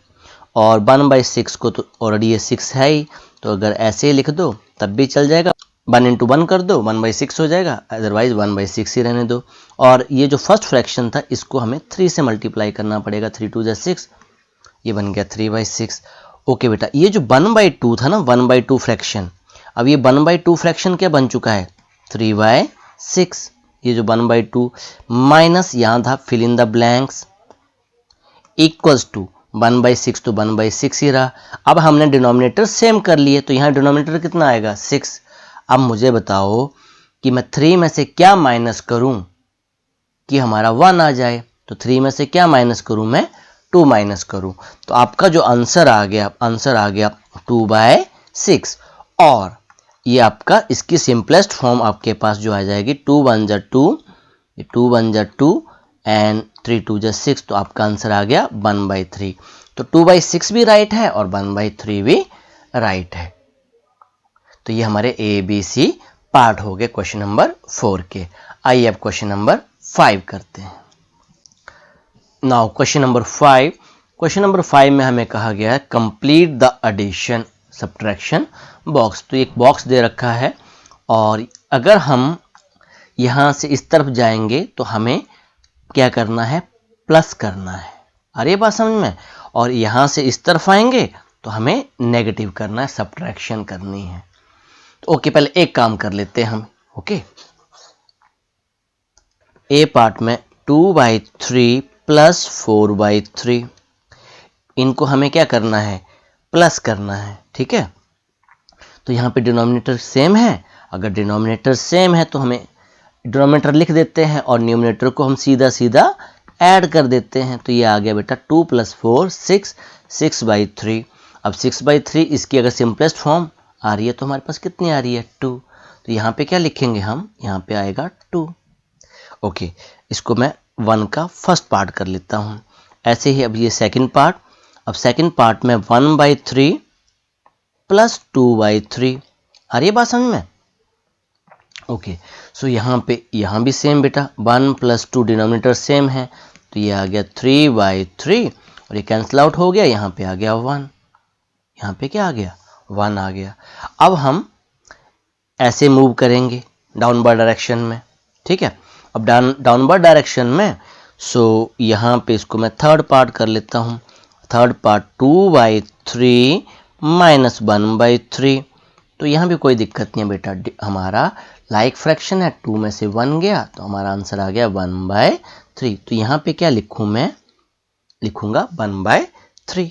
Speaker 1: और 1/6 को तो ऑलरेडी ये 6 है ही, तो अगर ऐसे ही लिख दो तब भी चल जाएगा। 1 into 1 कर दो, 1/6 हो जाएगा, अदरवाइज 1/6 ही रहने दो। और ये जो फर्स्ट फ्रैक्शन था इसको हमें 3 से मल्टीप्लाई करना पड़ेगा। 3 2 जा 6, ये बन गया 3/6। ओके बेटा, ये जो 1/2 था ना, 1/2 फ्रैक्शन, अब ये 1/2 फ्रैक्शन क्या बन चुका है? 3/6। ये जो 1/2 माइनस यहाँ था fill in the blanks, equals to 1/6, तो 1/6 ही रहा। अब हमने डिनोमिनेटर सेम कर लिए, तो यहाँ डिनोमिनेटर कितना आएगा? 6। अब मुझे बताओ कि मैं 3 में से क्या माइनस करूं कि हमारा 1 आ जाए? तो 3 में से क्या माइनस करूं मैं? 2 माइनस करूं। तो आपका जो आंसर आ गया 2/6। और ये आपका इसकी सिंपलेस्ट फॉर्म आपके पास जो आ जाएगी 2 1 जा 2, 2 1 जा 2 एंड 3 2 जा 6, तो आपका आंसर आ गया 1/3। तो 2/6 भी राइट है और 1/3 भी राइट है। तो ये हमारे ए बी सी पार्ट हो गए क्वेश्चन नंबर 4 के। आइए अब क्वेश्चन नंबर 5 करते हैं। Now question number 5, question number 5 में हमें कहा गया है complete the addition subtraction box. तो एक बॉक्स दे रखा है, और अगर हम यहाँ से इस तरफ जाएंगे तो हमें क्या करना है, प्लस करना है। अरे बात समझ में। और यहां से इस तरफ आएंगे तो हमें नेगेटिव करना है, सब्ट्रैक्शन करनी है। तो ओके, पहले एक काम कर लेते हैं हम। ओके, ए पार्ट में 2/3 प्लस 4/3, इनको हमें क्या करना है, प्लस करना है। ठीक है, तो यहाँ पे डिनोमिनेटर सेम है। अगर डिनोमिनेटर सेम है तो हमें डिनोमिनेटर लिख देते हैं और न्यूमिनेटर को हम सीधा सीधा ऐड कर देते हैं। तो ये आ गया बेटा 2 + 4 6, 6/3। अब 6/3 इसकी अगर सिंपलेस्ट फॉर्म आ रही है तो हमारे पास कितनी आ रही है, 2। तो यहाँ पे क्या लिखेंगे हम, यहाँ पे आएगा 2। ओके, इसको मैं 1 का फर्स्ट पार्ट कर लेता हूँ। ऐसे ही अब ये सेकंड पार्ट। अब सेकंड पार्ट में 1/3 प्लस 2/3। आ रही है बात समझ में। ओके, सो यहाँ पे यहाँ भी सेम बेटा, 1 + 2 डिनोमिनेटर सेम है, तो ये आ गया 3/3 और ये कैंसिल आउट हो गया। यहाँ पे आ गया 1, यहाँ पे क्या आ गया, 1 आ गया। अब हम ऐसे मूव करेंगे डाउनवर्ड डायरेक्शन में। ठीक है, अब डाउनवर्ड डायरेक्शन में यहाँ पे इसको मैं थर्ड पार्ट कर लेता हूँ। Third part 2/3 - 1/3। तो यहाँ भी कोई दिक्कत नहीं है बेटा, हमारा लाइक फ्रैक्शन है, 2 में से 1 गया तो हमारा आंसर आ गया 1/3। तो यहाँ पे क्या लिखूँ, मैं लिखूंगा 1/3।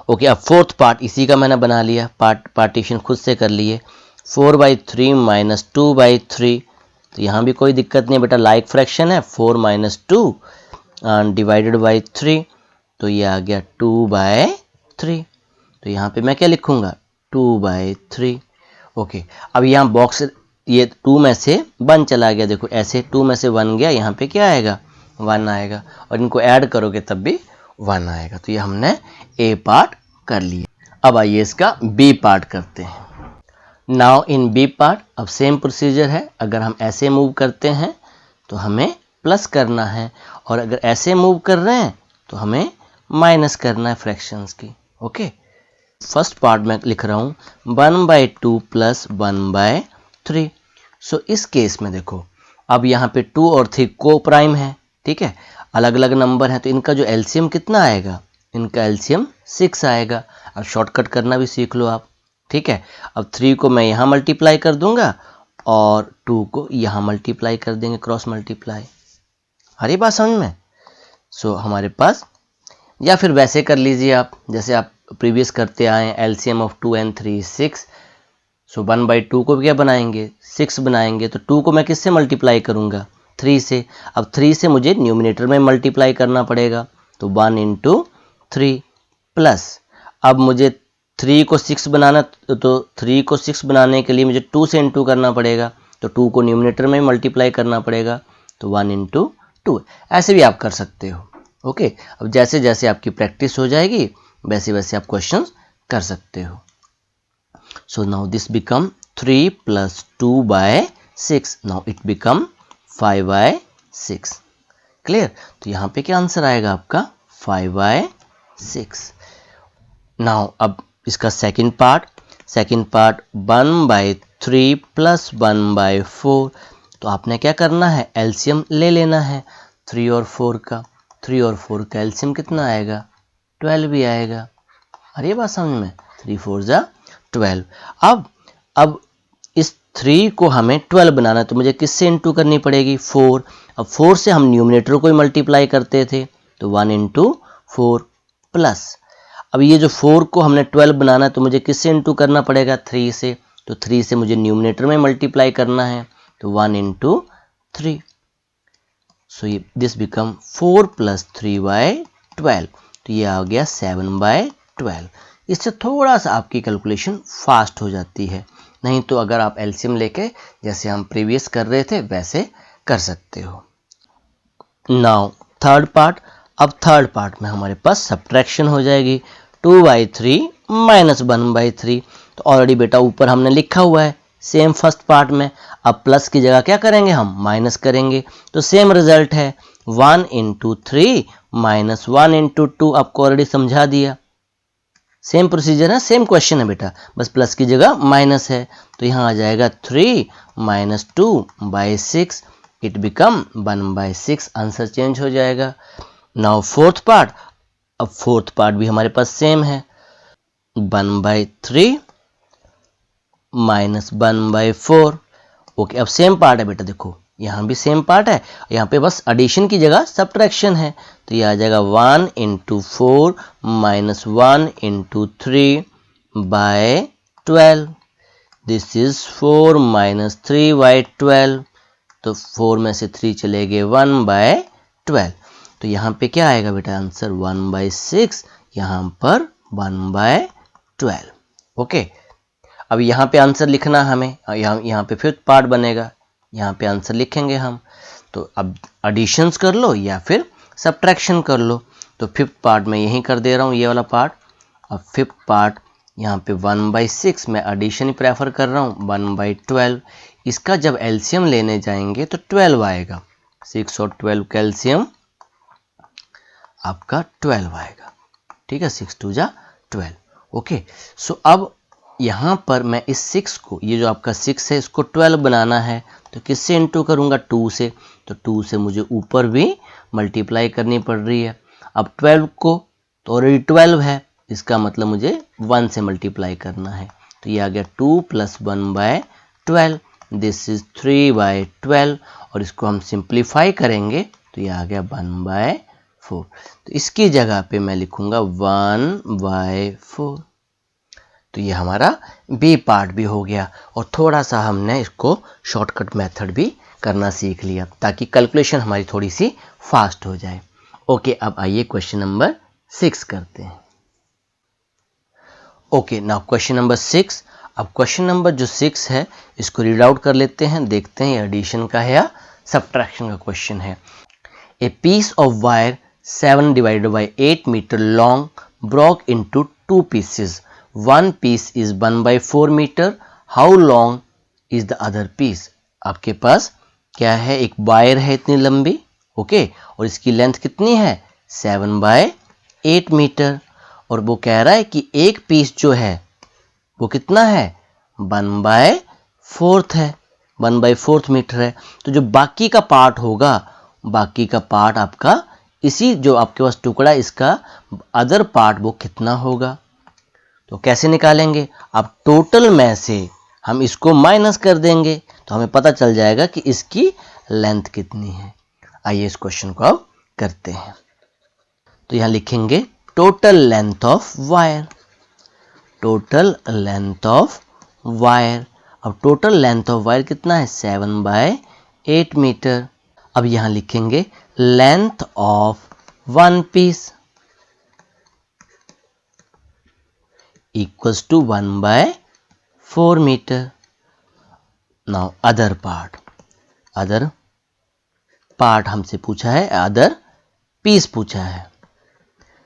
Speaker 1: ओके, अब फोर्थ पार्ट इसी का मैंने बना लिया, पार्टीशन खुद से कर लिए। 4/3 - 2/3। तो यहाँ भी कोई दिक्कत नहीं बेटा, लाइक फ्रैक्शन है, 4 - 2 डिवाइडेड बाई 3। तो ये आ गया 2/3। तो यहाँ पे मैं क्या लिखूंगा, 2/3। ओके, अब यहाँ बॉक्स, ये 2 में से 1 चला गया, देखो ऐसे 2 में से 1 गया, यहाँ पे क्या आएगा, 1 आएगा, और इनको ऐड करोगे तब भी 1 आएगा। तो ये हमने ए पार्ट कर लिया। अब आइए इसका बी पार्ट करते हैं। नाउ इन बी पार्ट, अब सेम प्रोसीजर है। अगर हम ऐसे मूव करते हैं तो हमें प्लस करना है, और अगर ऐसे मूव कर रहे हैं तो हमें माइनस करना है फ्रैक्शंस की। ओके, फर्स्ट पार्ट में लिख रहा हूँ 1/2 प्लस 1/3। सो इस केस में देखो, अब यहाँ पे 2 और 3 को प्राइम है। ठीक है, अलग अलग नंबर है, तो इनका जो एलसीएम कितना आएगा, इनका एलसीएम 6 आएगा। अब शॉर्टकट करना भी सीख लो आप। ठीक है, अब 3 को मैं यहाँ मल्टीप्लाई कर दूंगा और 2 को यहाँ मल्टीप्लाई कर देंगे, क्रॉस मल्टीप्लाई। हरी बात समझ में। सो हमारे पास, या फिर वैसे कर लीजिए आप, जैसे आप प्रीवियस करते आए, एलसीएम ऑफ 2 and 3 6। सो 1/2 को क्या बनाएंगे, 6 बनाएंगे। तो 2 को मैं किससे मल्टीप्लाई करूंगा, 3 से। अब 3 से मुझे न्यूमिनेटर में मल्टीप्लाई करना पड़ेगा, तो 1 × 3 प्लस, अब मुझे 3 को 6 बनाना, तो 3 को 6 बनाने के लिए मुझे 2 से इंटू करना पड़ेगा, तो 2 को न्यूमिनेटर में मल्टीप्लाई करना पड़ेगा, तो 1 × 2। ऐसे भी आप कर सकते हो। ओके, अब जैसे जैसे आपकी प्रैक्टिस हो जाएगी वैसे वैसे आप क्वेश्चंस कर सकते हो। So now this become 3 + 2/6। Now it become 5/6। Clear. तो यहाँ पे क्या आंसर आएगा आपका, 5/6। नाउ अब इसका सेकंड पार्ट 1/3 प्लस 1/4। तो आपने क्या करना है, एलसीएम ले लेना है 3 और 4 का। 3 और 4 का एलसीएम कितना आएगा, 12 भी आएगा। अरे बात समझ में, 3 × 4 = 12। अब इस 3 को हमें 12 बनाना है, तो मुझे किससे इंटू करनी पड़ेगी, 4। अब 4 से हम न्यूमिनेटर को ही मल्टीप्लाई करते थे, तो 1 × 4 प्लस, अब ये जो 4 को हमने 12 बनाना है तो मुझे किससे इंटू करना पड़ेगा, 3 से। तो 3 से मुझे न्यूमिनेटर में मल्टीप्लाई करना है, तो 1 × 3। सो ये दिस बिकम 4 + 3/12। तो ये आ गया 7/12। इससे थोड़ा सा आपकी कैलकुलेशन फास्ट हो जाती है, नहीं तो अगर आप एलसीएम लेके जैसे हम प्रीवियस कर रहे थे वैसे कर सकते हो। Now third part. अब थर्ड पार्ट में हमारे पास सब्ट्रैक्शन हो जाएगी, 2/3 - 1/3। तो ऑलरेडी बेटा ऊपर हमने लिखा हुआ है सेम फर्स्ट पार्ट में। अब प्लस की जगह क्या करेंगे, हम माइनस करेंगे, तो सेम रिजल्ट है 1 × 3 - 1 × 2। आपको ऑलरेडी समझा दिया, सेम प्रोसीजर है, सेम क्वेश्चन है बेटा, बस प्लस की जगह माइनस है। तो यहाँ आ जाएगा 3 - 2/6। इट बिकम 1/6, आंसर चेंज हो जाएगा। नाउ फोर्थ पार्ट, अब फोर्थ पार्ट भी हमारे पास सेम है, 1/3 माइनस 1/4। ओके, अब सेम पार्ट है बेटा, देखो यहाँ भी सेम पार्ट है, यहाँ पे बस एडिशन की जगह सब्ट्रैक्शन है, तो ये आ जाएगा 1 × 4 माइनस 1 × 3/12। दिस इज 4 माइनस 3/12, तो 4 में से 3 चले गए 1/12, तो यहाँ पे क्या आएगा बेटा आंसर 1/6, यहाँ पर 1/12। ओके, अब यहाँ पे आंसर लिखना हमें, यहाँ पे फिफ्थ पार्ट बनेगा, यहाँ पे आंसर लिखेंगे हम। तो अब एडिशंस कर लो या फिर सब्ट्रैक्शन कर लो, तो फिफ्थ पार्ट में यही कर दे रहा हूँ, ये वाला पार्ट। अब फिफ्थ पार्ट यहाँ पे 1/6 मैं एडिशन ही प्रेफर कर रहा हूँ, 1/12। इसका जब एलसीएम लेने जाएंगे तो 12 आएगा, 6 और 12 कैल्शियम आपका 12 आएगा, ठीक है, 6 2 जा 12। ओके, सो अब यहाँ पर मैं इस 6 को, ये जो आपका 6 है इसको 12 बनाना है, तो किससे इंटू करूँगा, 2 से, तो 2 से मुझे ऊपर भी मल्टीप्लाई करनी पड़ रही है। अब 12 को तो ऑलरेडी 12 है, इसका मतलब मुझे 1 से मल्टीप्लाई करना है, तो ये आ गया 2 + 1/12, दिस इज 3/12, और इसको हम सिंप्लीफाई करेंगे तो ये आ गया 1/4, तो इसकी जगह पे मैं लिखूंगा 1/4। तो ये हमारा बी पार्ट भी हो गया, और थोड़ा सा हमने इसको शॉर्टकट मेथड भी करना सीख लिया ताकि कैलकुलेशन हमारी थोड़ी सी फास्ट हो जाए। ओके, अब आइए क्वेश्चन नंबर 6 करते हैं। Okay, now question number 6। अब क्वेश्चन नंबर जो 6 है इसको रीड आउट कर लेते हैं, देखते हैं ये एडिशन का है या सब्ट्रैक्शन का क्वेश्चन है। A piece of wire 7 / 8 metre long broke into 2 pieces, one piece is 1/4 metre, how long is the other piece. आपके पास क्या है, एक वायर है इतनी लंबी, ओके, और इसकी लेंथ कितनी है 7/8 मीटर, और वो कह रहा है कि एक पीस जो है वो कितना है 1/4 है, 1/4 मीटर है, तो जो बाकी का पार्ट होगा, बाकी का पार्ट आपका इसी जो आपके पास टुकड़ा इसका अदर पार्ट वो कितना होगा। तो कैसे निकालेंगे, आप टोटल में से हम इसको माइनस कर देंगे तो हमें पता चल जाएगा कि इसकी लेंथ कितनी है। आइए इस क्वेश्चन को अब करते हैं। तो यहां लिखेंगे total length of wire, total length of wire. अब टोटल लेंथ ऑफ वायर कितना है 7/8 मीटर। अब यहां लिखेंगे length of one piece equals to 1/4 metre. Now other part, other part हमसे पूछा है, अदर पीस पूछा है,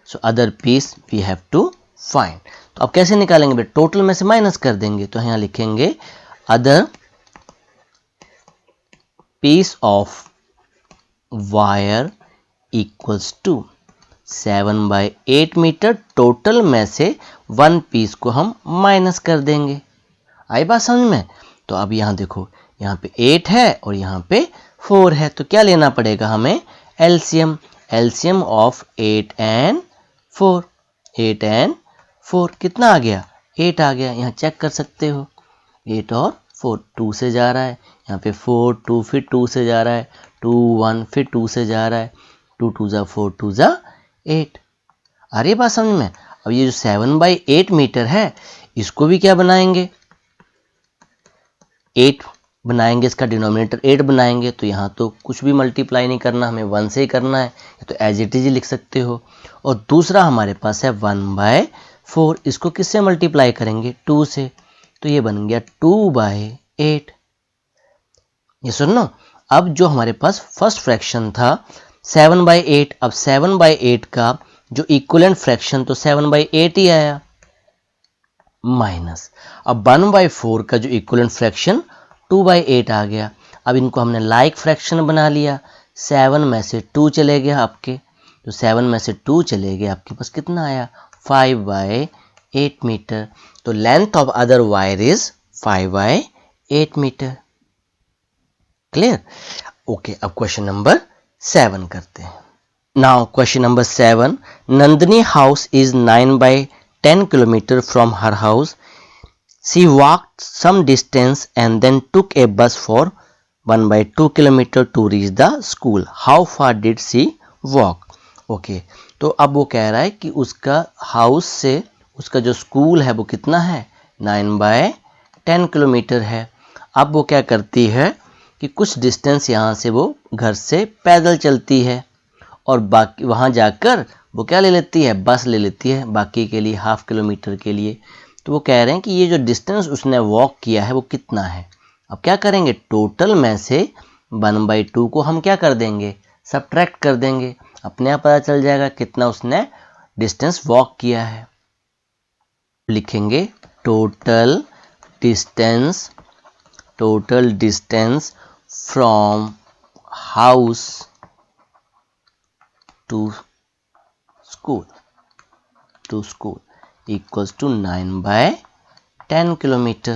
Speaker 1: so other piece we have to find. तो अब कैसे निकालेंगे, टोटल में से माइनस कर देंगे, तो यहां लिखेंगे other piece of wire equals to 7/8 metre, total में से वन पीस को हम माइनस कर देंगे। आई बात समझ में। तो अब यहाँ देखो, यहाँ पे 8 है और यहाँ पे 4 है, तो क्या लेना पड़ेगा हमें LCM, LCM of 8 and 4, 8 and 4 कितना आ गया 8 आ गया, यहाँ चेक कर सकते हो 8 और 4 2 से जा रहा है, यहाँ पे 4 2 फिर 2 से जा रहा है, 2 1 फिर 2 से जा रहा है, 2 2 जा 4 2 जा 8। अरे बात समझ में। अब ये जो 7/8 मीटर है इसको भी क्या बनाएंगे 8 बनाएंगे, इसका डिनोमिनेटर 8 बनाएंगे, तो यहाँ तो कुछ भी मल्टीप्लाई नहीं करना, हमें 1 से ही करना है, तो एज इट इज लिख सकते हो। और दूसरा हमारे पास है 1/4, इसको किससे मल्टीप्लाई करेंगे 2 से, तो ये बन गया 2/8। ये सुनो, अब जो हमारे पास फर्स्ट फ्रैक्शन था 7/8, अब 7/8 का जो इक्विवेलेंट फ्रैक्शन तो 7/8 ही आया, माइनस अब 1/4 का जो इक्विवेलेंट फ्रैक्शन 2/8 आ गया। अब इनको हमने लाइक फ्रैक्शन बना लिया, 7 में से 2 चले गया आपके, तो 7 में से 2 चले गए, आपके पास कितना आया 5/8 मीटर। तो length of other wire is 5/8 metre. Clear. Okay, अब क्वेश्चन नंबर 7 करते हैं। Now question number 7, Nandini house is 9/10 kilometre from her house. She walked some distance and then took a bus for 1/2 kilometer to reach the school. How far did she walk? Okay, तो अब वो कह रहा है कि उसका हाउस से उसका जो स्कूल है वो कितना है, 9/10 किलोमीटर है। अब वो क्या करती है कि कुछ डिस्टेंस यहाँ से वो घर से पैदल चलती है और बाकी वहाँ जाकर वो क्या ले लेती है, बस ले लेती है बाकी के लिए, ½ किलोमीटर के लिए। तो वो कह रहे हैं कि ये जो डिस्टेंस उसने वॉक किया है वो कितना है। अब क्या करेंगे, टोटल में से 1/2 को हम क्या कर देंगे, सब्ट्रैक्ट कर देंगे, अपने आप पता चल जाएगा कितना उसने डिस्टेंस वॉक किया है। लिखेंगे total distance from house to school equals to 9/10 kilometer.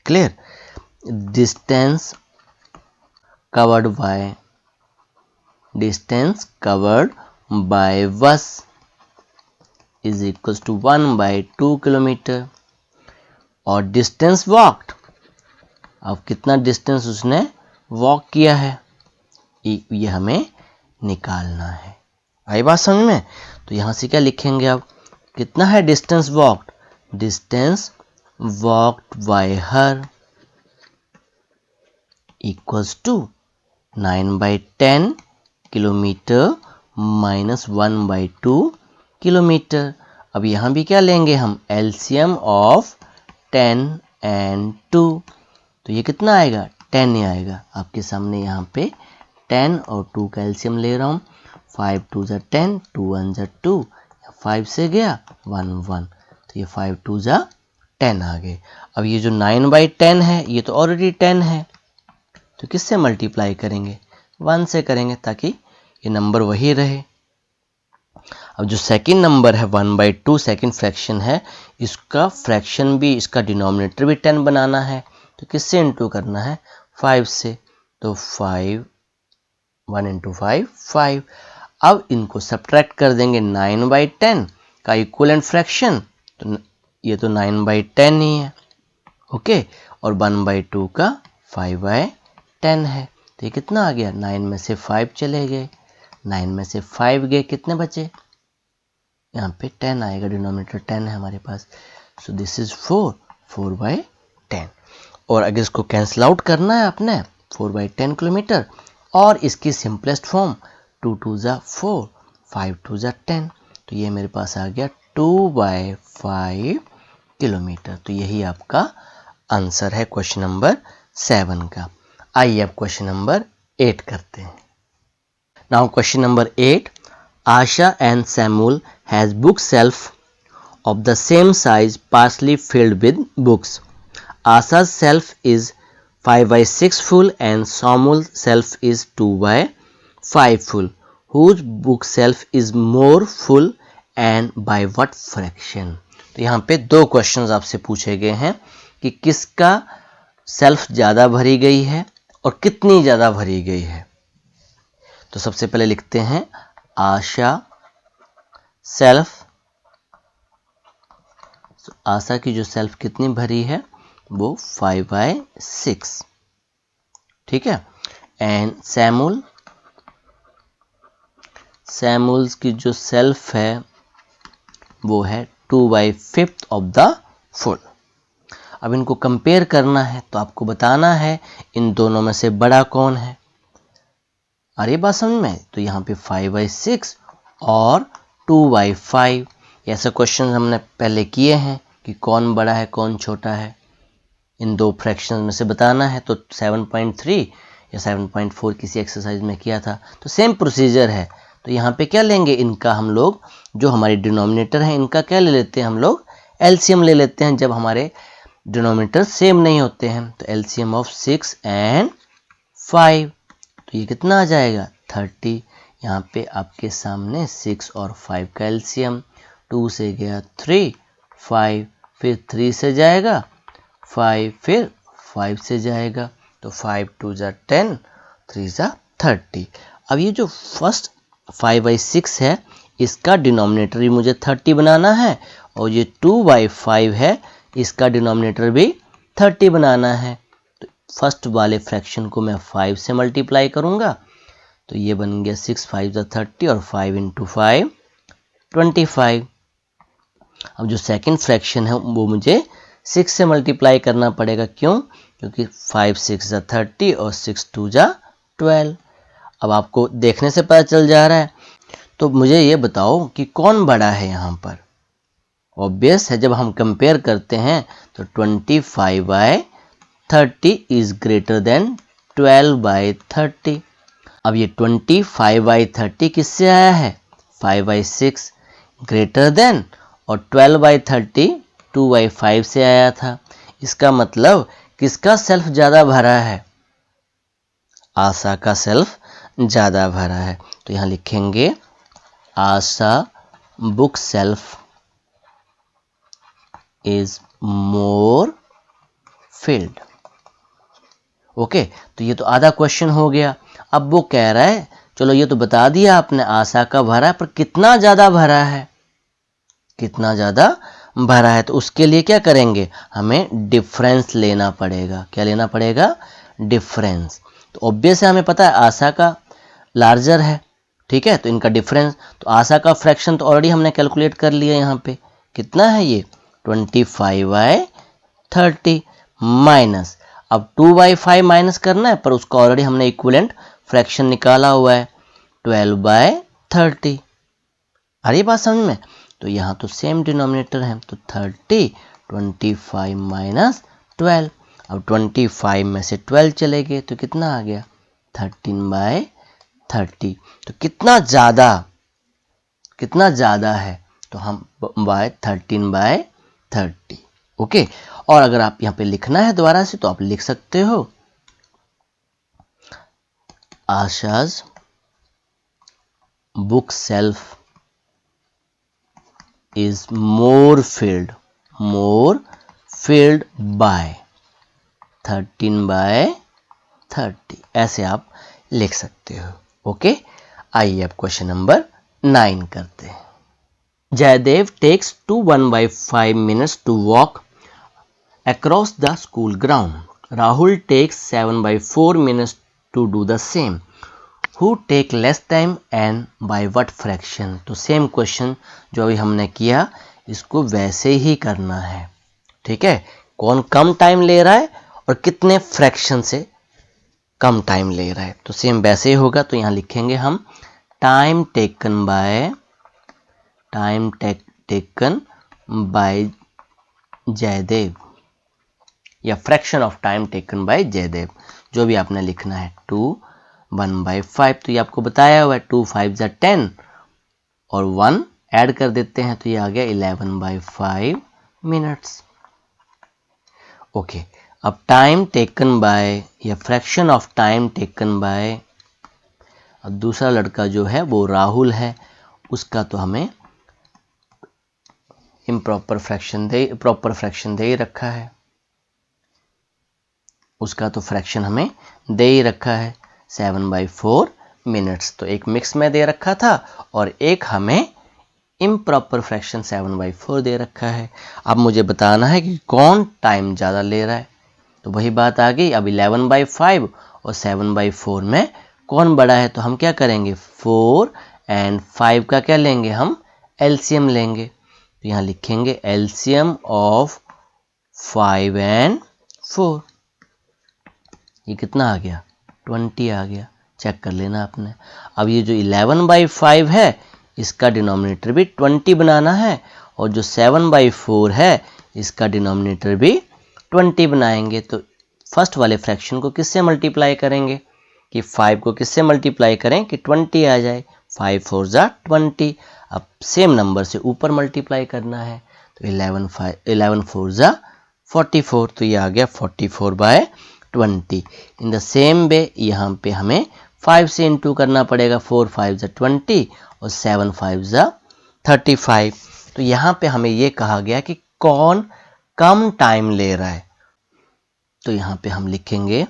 Speaker 1: Clear? Distance covered by bus is equals to 1/2 kilometer. और distance walked, अब कितना डिस्टेंस उसने वॉक किया है ये हमें निकालना है। आई बात समझ में? तो यहाँ से क्या लिखेंगे, अब कितना है distance walked by her equals to 9/10 kilometre minus 1/2 kilometre. अब यहाँ भी क्या लेंगे हम, एलसीएम ऑफ 10 and 2, तो ये कितना आएगा, 10 ही आएगा। आपके सामने यहाँ पे 10 और 2 का एलसीएम ले रहा हूँ। 5 2 जा 10, 2 1 जा 2, 5 से गया 1 1, तो ये 5 2 जा 10 आ गए। अब ये जो 9/10 है ये तो ऑलरेडी 10 है, तो किससे मल्टीप्लाई करेंगे, 1 से करेंगे ताकि ये नंबर वही रहे। अब जो सेकंड नंबर है 1/2 सेकंड फ्रैक्शन है, इसका फ्रैक्शन भी, इसका डिनोमिनेटर भी 10 बनाना है, तो किससे इंटू करना है, 5 से। तो 5 1 × 5 5। अब इनको सब्ट्रैक्ट कर देंगे, 9/10 का इक्वलेंट फ्रैक्शन, तो ये तो 9/10 ही है, ओके, और 1/2 का 5/10 है, तो ये कितना आ गया, 9 में से 5 चले गए, 9 में से 5 गए, कितने बचे, यहाँ पे 10 आएगा, डिनोमिनेटर 10 है हमारे पास, सो दिस इज 4/10। और अगर इसको कैंसिल आउट करना है आपने, 4/10 किलोमीटर, और इसकी सिंपलेस्ट फॉर्म 2 2 जा 4, 5 2 जा 10, तो ये मेरे पास आ गया 2/5 किलोमीटर। तो यही आपका आंसर है क्वेश्चन नंबर 7 का। आइए अब क्वेश्चन नंबर 8 करते हैं। Now question number 8, Asha and Samuel has book shelf of the same size partially filled with books. Asha's shelf is 5/6 full and Samuel's shelf is 2/5 full. Whose book shelf is more full and by what fraction? तो यहाँ पे 2 questions आपसे पूछे गए हैं कि किसका self ज़्यादा भरी गई है और कितनी ज़्यादा भरी गई है। तो सबसे पहले लिखते हैं आशा सेल्फ, आशा की जो सेल्फ कितनी भरी है वो 5/6, ठीक है। एंड सैमुअल्स की जो सेल्फ है वो है 2/5 ऑफ द फुल। अब इनको कंपेयर करना है तो आपको बताना है इन दोनों में से बड़ा कौन है। अरे बात समझ में? तो यहाँ पे 5/6 और 2/5, ऐसे क्वेश्चन हमने पहले किए हैं कि कौन बड़ा है कौन छोटा है, इन 2 फ्रैक्शन में से बताना है। तो 7.3 या 7.4 किसी एक्सरसाइज में किया था, तो सेम प्रोसीजर है। तो यहाँ पे क्या लेंगे, इनका हम लोग जो हमारे डिनोमिनेटर है इनका क्या ले लेते हैं, हम लोग एलसीएम ले लेते हैं जब हमारे डिनोमिनेटर सेम नहीं होते हैं। तो एलसीएम ऑफ 6 and 5, तो ये कितना आ जाएगा 30। यहाँ पे आपके सामने 6 और 5 का एलसीएम, 2 से गया 3, 5 फिर 3 से जाएगा 5, फिर 5 से जाएगा, तो 5 2 जा 10, 3 ज़ा 30। अब ये जो फर्स्ट 5/6 है इसका डिनोमिनेटर भी मुझे 30 बनाना है और ये 2/5 है इसका डिनोमिनेटर भी 30 बनाना है। तो फर्स्ट वाले फ्रैक्शन को मैं 5 से मल्टीप्लाई करूंगा तो ये बन गया 6 5 ज़ा 30 और 5 × 5 25। अब जो सेकंड फ्रैक्शन है वो मुझे 6 से मल्टीप्लाई करना पड़ेगा। क्यों? क्योंकि 5 6 ज़ा 30 और 6 2 ज़ा 12। अब आपको देखने से पता चल जा रहा है। तो मुझे ये बताओ कि कौन बड़ा है यहाँ पर। ऑब्वियस है, जब हम कंपेयर करते हैं तो 25/30 इज ग्रेटर देन 12/30। अब ये 25/30 किससे आया है? 5/6 ग्रेटर देन, और 12/30 2/5 से आया था। इसका मतलब किसका सेल्फ ज़्यादा भरा है? आशा का सेल्फ ज़्यादा भरा है। तो यहाँ लिखेंगे Asha book shelf is more filled. Okay, तो ये तो आधा क्वेश्चन हो गया। अब वो कह रहा है चलो ये तो बता दिया आपने आशा का भरा है, पर कितना ज़्यादा भरा है, कितना ज़्यादा भरा है। तो उसके लिए क्या करेंगे? हमें डिफरेंस लेना पड़ेगा। क्या लेना पड़ेगा? डिफरेंस। तो ऑब्वियस है, हमें पता है आशा का लार्जर है, ठीक है, तो इनका डिफरेंस। तो आशा का फ्रैक्शन तो ऑलरेडी हमने कैलकुलेट कर लिया। यहाँ पे कितना है? ये 25/30 माइनस, अब 2/5 माइनस करना है, पर उसका ऑलरेडी हमने इक्विवेलेंट फ्रैक्शन निकाला हुआ है 12/30। आ रही बात समझ में? तो यहाँ तो सेम डिनोमिनेटर है, तो 30 25 माइनस 12। अब 25 में से 12 चले गए तो कितना आ गया? 13/30। तो कितना ज़्यादा है? तो हम 13/30। ओके, और अगर आप यहाँ पे लिखना है दोबारा से तो आप लिख सकते हो Asha's book shelf is more filled by 13/30। ऐसे आप लिख सकते हो। ओके, आइए अब क्वेश्चन नंबर 9 करते हैं। Jaidev takes 1/5 minutes to walk across the school ground. Rahul takes 7/4 minutes to do the same. Who take less time and by what fraction? तो सेम क्वेश्चन जो अभी हमने किया इसको वैसे ही करना है, ठीक है। कौन कम टाइम ले रहा है और कितने फ्रैक्शन से कम टाइम ले रहा है, तो सेम वैसे ही होगा। तो यहाँ लिखेंगे हम टाइम टेकन बाय जयदेव, या fraction of time taken by Jaidev, जो भी आपने लिखना है। 1/5 तो ये आपको बताया हुआ है। 2 5 ज़ा 10 और 1 ऐड कर देते हैं तो ये आ गया 11/5 मिनट्स। ओके, अब टाइम टेकन बाय या fraction of time taken bye, अब दूसरा लड़का जो है वो राहुल है, उसका तो हमें प्रॉपर फ्रैक्शन दे ही रखा है, उसका तो फ्रैक्शन हमें दे ही रखा है 7/4 मिनट्स। तो एक मिक्स में दे रखा था और एक हमें इम्प्रॉपर फ्रैक्शन 7/4 दे रखा है। अब मुझे बताना है कि कौन टाइम ज़्यादा ले रहा है। तो वही बात आ गई, अब 11/5 और 7/4 में कौन बड़ा है। तो हम क्या करेंगे, 4 और 5 का क्या लेंगे, हम एलसीएम लेंगे। तो यहाँ लिखेंगे एलसीएम ऑफ 5 और 4। ये कितना आ गया, 20 आ गया। चेक कर लेना आपने। अब ये जो 11/5 है इसका डिनोमिनेटर भी 20 बनाना है, और जो 7/4 है इसका डिनोमिनेटर भी 20 बनाएंगे। तो फर्स्ट वाले फ्रैक्शन को किससे मल्टीप्लाई करेंगे, कि 5 को किससे मल्टीप्लाई करें कि 20 आ जाए। 5 4 ज़ा 20। अब सेम नंबर से ऊपर मल्टीप्लाई करना है, तो 11 4 ज़ा 44, तो ये आ गया 44/20। इन द सेम वे यहाँ पे हमें 5 से इंटू करना पड़ेगा। 4 5 ज़ा 20 और 7 5 ज़ा 35। तो यहाँ पे हमें ये कहा गया कि कौन कम टाइम ले रहा है। तो यहाँ पे हम लिखेंगे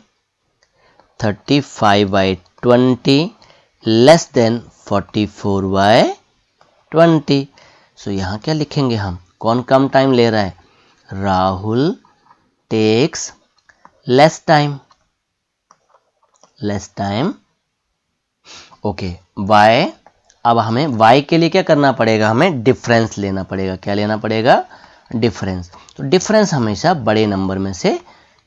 Speaker 1: 35/20 लेस देन 44/20। सो यहाँ क्या लिखेंगे हम, कौन कम टाइम ले रहा है, Rahul takes less time, okay. y, अब हमें y के लिए क्या करना पड़ेगा, हमें डिफरेंस लेना पड़ेगा। क्या लेना पड़ेगा, डिफरेंस। तो डिफरेंस हमेशा बड़े नंबर में से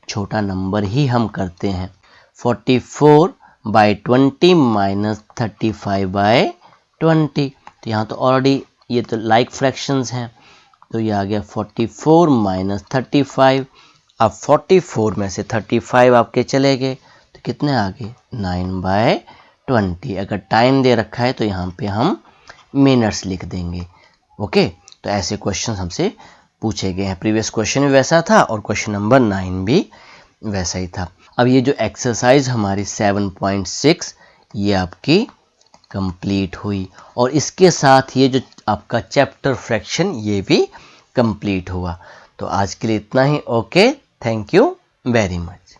Speaker 1: छोटा नंबर ही हम करते हैं। 44/20 माइनस 35/20, तो यहाँ तो ऑलरेडी ये तो लाइक फ्रैक्शंस हैं, तो ये आ गया 44 माइनस 35। अब 44 में से 35 आपके चले गए तो कितने आ गए, 9/20। अगर टाइम दे रखा है तो यहाँ पे हम मिनट्स लिख देंगे। ओके, तो ऐसे क्वेश्चन हमसे पूछे गए हैं। प्रीवियस क्वेश्चन भी वैसा था और क्वेश्चन नंबर 9 भी वैसा ही था। अब ये जो एक्सरसाइज हमारी 7.6 ये आपकी कंप्लीट हुई और इसके साथ ये जो आपका चैप्टर फ्रैक्शन ये भी कंप्लीट हुआ। तो आज के लिए इतना ही। Okay, thank you very much.